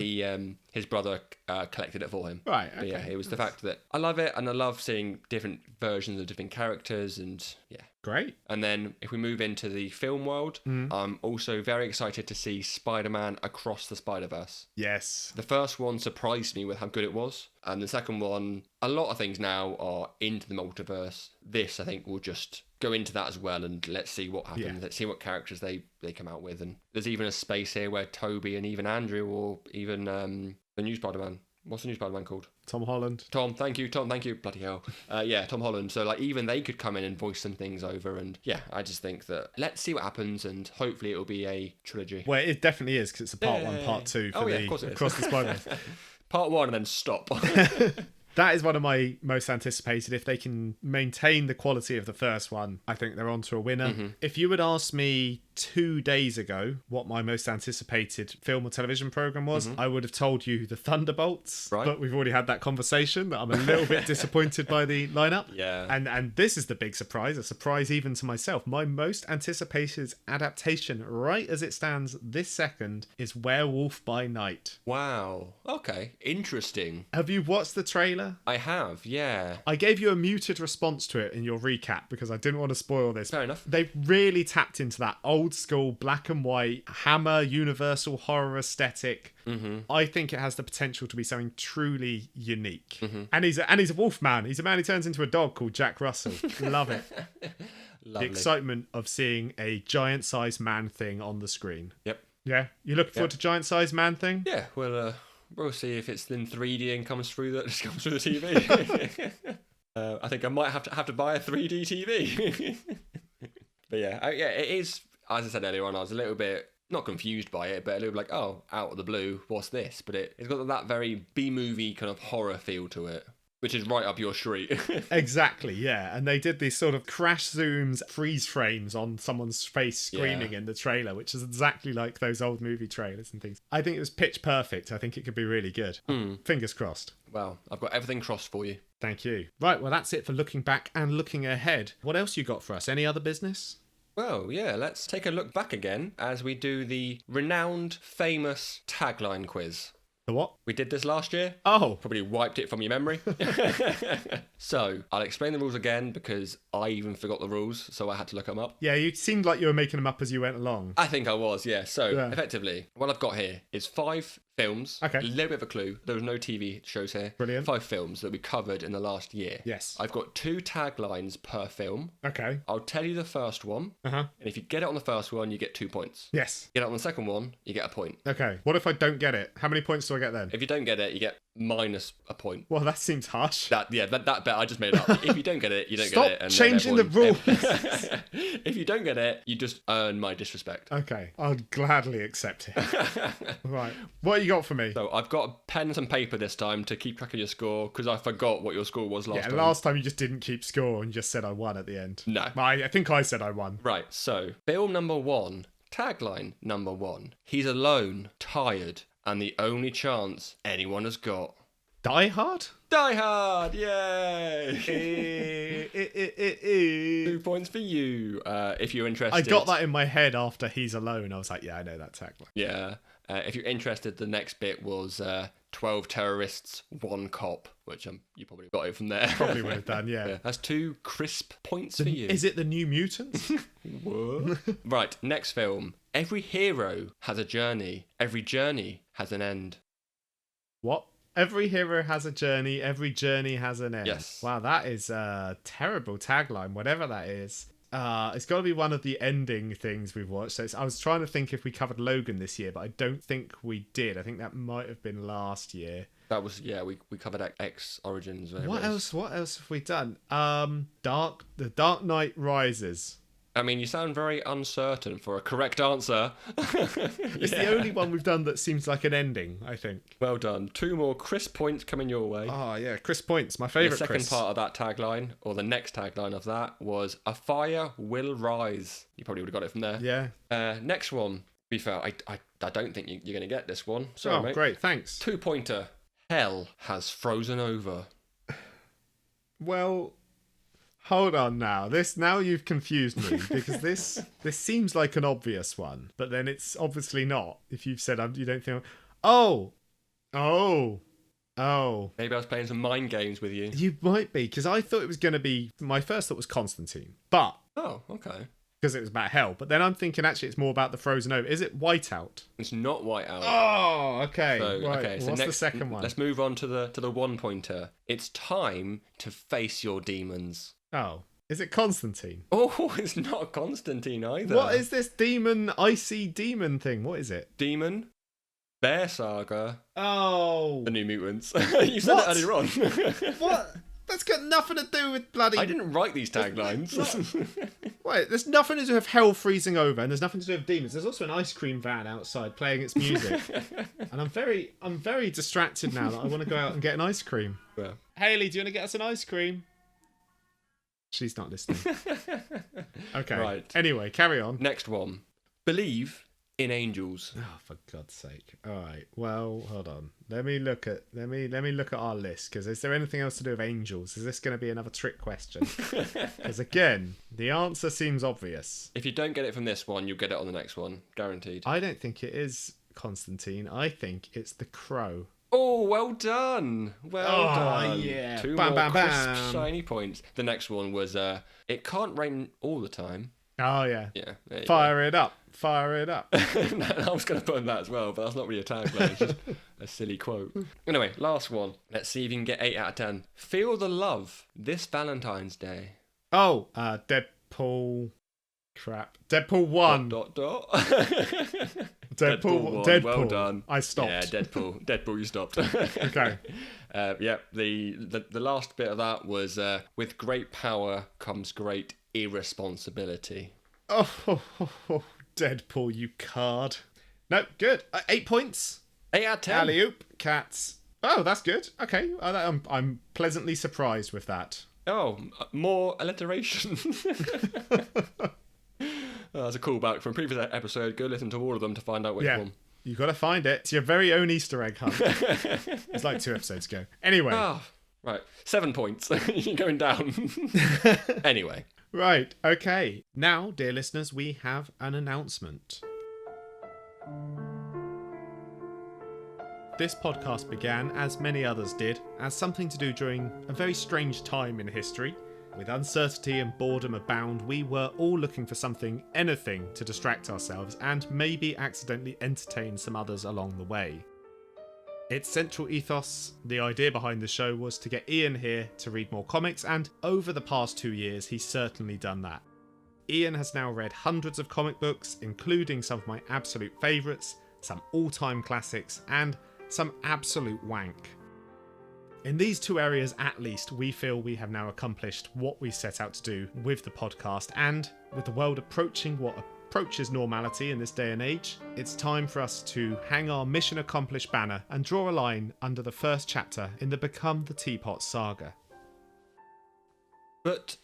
his brother collected it for him. Right. Okay. But yeah, it was the fact that I love it, and I love seeing different versions of different characters, and yeah. Great. And then if we move into the film world, I'm also very excited to see Spider-Man Across the Spider-Verse. Yes. The first one surprised me with how good it was. And the second one, a lot of things now are into the multiverse. This, I think, will just go into that as well, and let's see what happens. Yeah. Let's see what characters they come out with. And there's even a space here where Toby and even Andrew, or even the new Spider-Man, What's the new Spider-Man called? Tom Holland. Tom, thank you. Bloody hell. Yeah, Tom Holland. So, like, even they could come in and voice some things over. And, yeah, I just think that let's see what happens, and hopefully it'll be a trilogy. Well, it definitely is, because it's a part 1, part 2 for of course it is. Across the Spider-Man. Part 1 and then stop. That is one of my most anticipated. If they can maintain the quality of the first one, I think they're on to a winner. Mm-hmm. If you had asked me 2 days ago what my most anticipated film or television program was, I would have told you the Thunderbolts. Right. But we've already had that conversation that I'm a little bit disappointed by the lineup. Yeah. And this is the big surprise, a surprise even to myself. My most anticipated adaptation, right as it stands this second, is Werewolf by Night. Wow. Okay. Interesting. Have you watched the trailer? I have, yeah. I gave you a muted response to it in your recap because I didn't want to spoil this. Fair enough. They really tapped into that old school black and white Hammer Universal horror aesthetic. I think it has the potential to be something truly unique. And he's a wolf man. He's a man who turns into a dog called Jack Russell. Love it. Lovely. The excitement of seeing a giant-sized man thing on the scrin. Yep. Yeah, you looking forward to giant-sized man thing? Yeah, we'll see if it's in 3D and comes through the TV. I think I might have to buy a 3D TV. But yeah, it is. As I said earlier on, I was a little bit not confused by it, but a little bit like, oh, out of the blue, what's this? But it's got that very B-movie kind of horror feel to it, which is right up your street. Exactly, yeah. And they did these sort of crash zooms, freeze frames on someone's face screaming in the trailer, which is exactly like those old movie trailers and things. I think it was pitch perfect. I think it could be really good. Fingers crossed. Well, I've got everything crossed for you. Thank you. Right, well, that's it for looking back and looking ahead. What else you got for us? Any other business? Well, yeah, let's take a look back again as we do the renowned, famous Tagline Quiz. The what? We did this last year. Oh. Probably wiped it from your memory. So, I'll explain the rules again because I even forgot the rules, so I had to look them up. Yeah, you seemed like you were making them up as you went along. I think I was, yeah. So, effectively, what I've got here is 5 films. Okay. A little bit of a clue. There was no TV shows here. Brilliant. 5 films that we covered in the last year. Yes. I've got 2 taglines per film. Okay. I'll tell you the first one. Uh-huh. And if you get it on the first one, you get 2 points. Yes. Get it on the second one, you get a point. Okay. What if I don't get it? How many points do I get then? If you don't get it, you get minus a point. Well, that seems harsh. That bet I just made up. If you don't get it, you don't Stop get it. And changing the rules. If you don't get it, you just earn my disrespect. Okay. I'll gladly accept it. Right. What you got for me? So I've got pen and paper this time to keep track of your score because I forgot what your score was last time. Yeah, last time you just didn't keep score and just said I won at the end. No. I think I said I won. Right, so film number 1, tagline number 1. He's alone, tired, and the only chance anyone has got. Die Hard? Die Hard! Yay! 2 points for you, if you're interested. I got that in my head after He's Alone. I was like, yeah, I know that tagline. Yeah. If you're interested, the next bit was 12 terrorists, 1 cop, which you probably got it from there. Probably would have done, yeah. That's 2 crisp points for you. Is it the New Mutants? What? Right, next film. Every hero has a journey. Every journey has an end. What? Every hero has a journey. Every journey has an end. Yes. Wow, that is a terrible tagline, whatever that is. It's got to be one of the ending things we've watched. So I was trying to think if we covered Logan this year, but I don't think we did. I think that might have been last year. That was, yeah, we covered X Origins. What else have we done? The Dark Knight Rises. I mean, you sound very uncertain for a correct answer. It's the only one we've done that seems like an ending, I think. Well done. 2 more crisp points coming your way. Oh, yeah, Chris Points, my favourite The second Chris. part of that tagline, or the next tagline of that, was "A fire will rise." You probably would have got it from there. Yeah. Next one. To be fair, I don't think you're going to get this one. Sorry, mate. Great, thanks. 2-pointer. Hell has frozen over. Well, hold on now. Now you've confused me because this seems like an obvious one, but then it's obviously not. If you've said you don't think, oh, Maybe I was playing some mind games with you. you might be, because I thought it was going to be. My first thought was Constantine, but Oh, okay. because it was about hell. But then I'm thinking actually it's more about the frozen over. Is it Whiteout? It's not Whiteout. Oh, okay. So, right. okay, so What's next, the second one? Let's move on to the 1-pointer. It's time to face your demons. Oh, is it Constantine? Oh, it's not Constantine either. What is this icy demon thing? What is it? Demon? Bear Saga, Oh. The New Mutants. You said What? it earlier on. What? That's got nothing to do with bloody... I didn't write these taglines. Wait, there's nothing to do with hell freezing over, and there's nothing to do with demons. There's also an ice cream van outside playing its music. And I'm very distracted now that I want to go out and get an ice cream. Yeah. Hayley, do you want to get us an ice cream? She's not listening. Okay. Right. Anyway, carry on. Next one. Believe in angels. Oh, for God's sake! All right. Well, hold on. Let me look at our list. Because is there anything else to do with angels? Is this going to be another trick question? Because again, the answer seems obvious. If you don't get it from this one, you'll get it on the next one, guaranteed. I don't think it is Constantine. I think it's the Crow. Oh, well done. Well done. Yeah. Two Bam, more bam, crisp, bam. shiny points. The next one was, it can't rain all the time. Oh yeah. Yeah. There you Fire it up. Fire it up. go. I was going to put in that as well, but that's not really a tagline. It's just a silly quote. Anyway, last one. Let's see if you can get 8 out of 10. Feel the love this Valentine's Day. Oh, Deadpool. Crap. Deadpool 1. Dot. Deadpool 1. Deadpool. Well done. I stopped. Yeah, Deadpool. Deadpool, you stopped. Okay. The last bit of that was with great power comes great irresponsibility. Oh, Deadpool, you card. No, good. 8 points. 8 out of 10. Alley-oop. Cats. Oh, that's good. Okay. I'm pleasantly surprised with that. Oh, more alliteration. That's a callback from a previous episode. Go listen to all of them to find out which one. You got to find it. It's your very own Easter egg hunt. It's like 2 episodes ago. Anyway. Oh, right. 7 points. You're going down. Anyway. Right. Okay. Now, dear listeners, we have an announcement. This podcast began, as many others did, as something to do during a very strange time in history. With uncertainty and boredom abound, we were all looking for something, anything, to distract ourselves and maybe accidentally entertain some others along the way. Its central ethos, the idea behind the show, was to get Iain here to read more comics, and over the past 2 years, he's certainly done that. Iain has now read hundreds of comic books, including some of my absolute favourites, some all-time classics, and some absolute wank. In these 2 areas at least, we feel we have now accomplished what we set out to do with the podcast, and with the world approaching what approaches normality in this day and age, it's time for us to hang our mission accomplished banner and draw a line under the first chapter in the Become the Teapot saga. But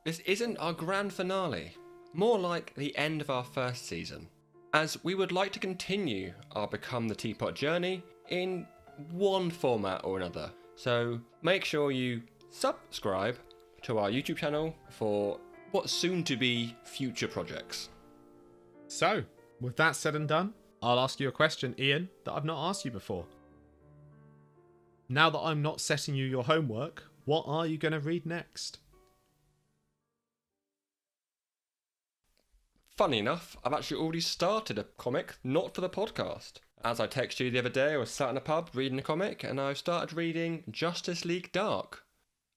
this isn't our grand finale, more like the end of our first season, as we would like to continue our Become the Teapot journey in one format or another. So make sure you subscribe to our YouTube channel for what's soon to be future projects. So, with that said and done, I'll ask you a question, Iain, that I've not asked you before. Now that I'm not setting you your homework, what are you going to read next? Funny enough, I've actually already started a comic, not for the podcast. As I texted you the other day, I was sat in a pub reading a comic, and I've started reading Justice League Dark.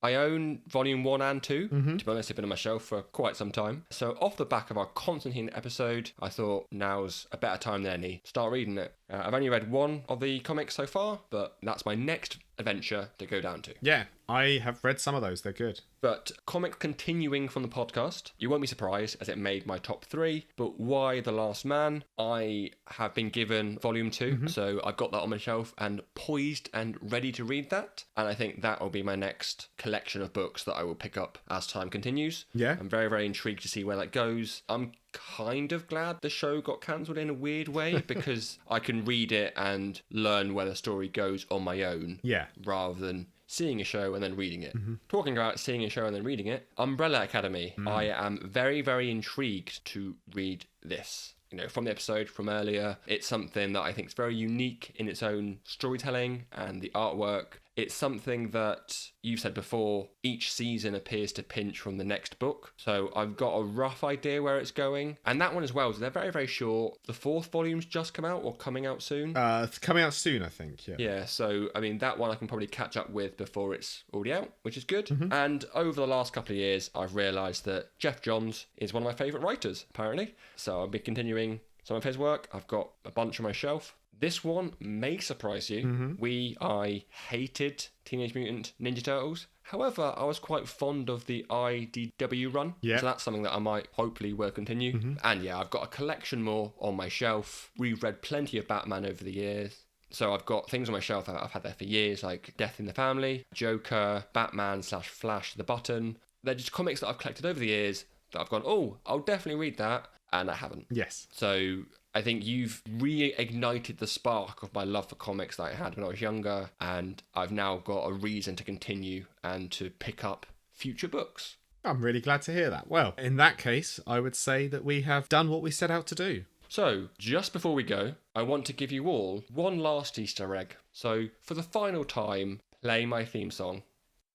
I own volume 1 and 2. To be honest, they've been on my shelf for quite some time. So off the back of our Constantine episode, I thought now's a better time than any. Start reading it. I've only read 1 of the comics so far, but that's my next adventure to go down to. Yeah, I have read some of those. They're good. But comic continuing from the podcast, you won't be surprised as it made my top 3. But why The Last Man? I have been given volume 2, so I've got that on my shelf and poised and ready to read that. And I think that will be my next collection of books that I will pick up as time continues. Yeah. I'm very, very intrigued to see where that goes. I'm kind of glad the show got cancelled in a weird way because I can read it and learn where the story goes on my own. Yeah. Rather than seeing a show and then reading it. Talking about seeing a show and then reading it, Umbrella Academy. I am very, very intrigued to read this. You know, from the episode from earlier, it's something that I think is very unique in its own storytelling and the artwork. It's something that you've said before, each season appears to pinch from the next book. So I've got a rough idea where it's going. And that one as well, so they're very, very short. The 4th volume's just come out or coming out soon? It's coming out soon, I think, yeah. Yeah, so, I mean, that one I can probably catch up with before it's already out, which is good. And over the last couple of years, I've realised that Jeff Johns is one of my favourite writers, apparently. So I'll be continuing some of his work. I've got a bunch on my shelf. This one may surprise you. I hated Teenage Mutant Ninja Turtles. However, I was quite fond of the IDW run. Yeah. So that's something that I might hopefully will continue. And yeah, I've got a collection more on my shelf. We've read plenty of Batman over the years. So I've got things on my shelf that I've had there for years, like Death in the Family, Joker, Batman/Flash the Button. They're just comics that I've collected over the years that I've gone, oh, I'll definitely read that. And I haven't. Yes. So I think you've reignited the spark of my love for comics that I had when I was younger. And I've now got a reason to continue and to pick up future books. I'm really glad to hear that. Well, in that case, I would say that we have done what we set out to do. So, just before we go, I want to give you all one last Easter egg. So, for the final time, play my theme song.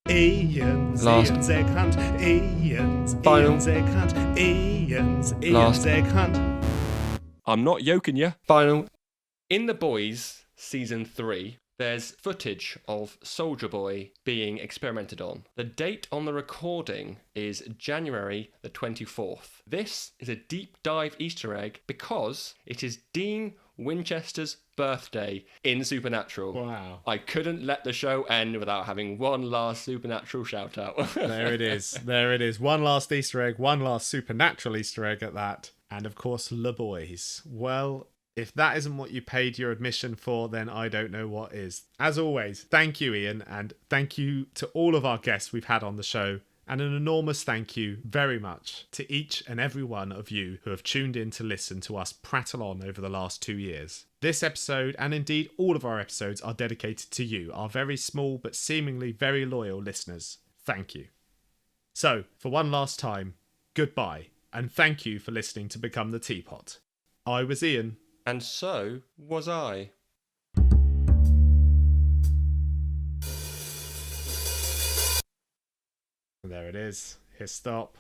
Iain's egg hunt. Iain's egg hunt. Iain's egg hunt. I'm not yoking you. Final. In The Boys, Season 3, there's footage of Soldier Boy being experimented on. The date on the recording is January the 24th. This is a deep dive Easter egg because it is Dean Winchester's birthday in Supernatural. Wow. I couldn't let the show end without having one last Supernatural shout out. There it is. There it is. One last Easter egg, one last Supernatural Easter egg at that. And of course, Le Boys. Well, if that isn't what you paid your admission for, then I don't know what is. As always, thank you, Iain, and thank you to all of our guests we've had on the show. And an enormous thank you very much to each and every one of you who have tuned in to listen to us prattle on over the last 2 years. This episode, and indeed all of our episodes, are dedicated to you, our very small but seemingly very loyal listeners. Thank you. So, for one last time, goodbye, and thank you for listening to Become the Teapot. I was Iain. And so was I. There it is. Hit stop.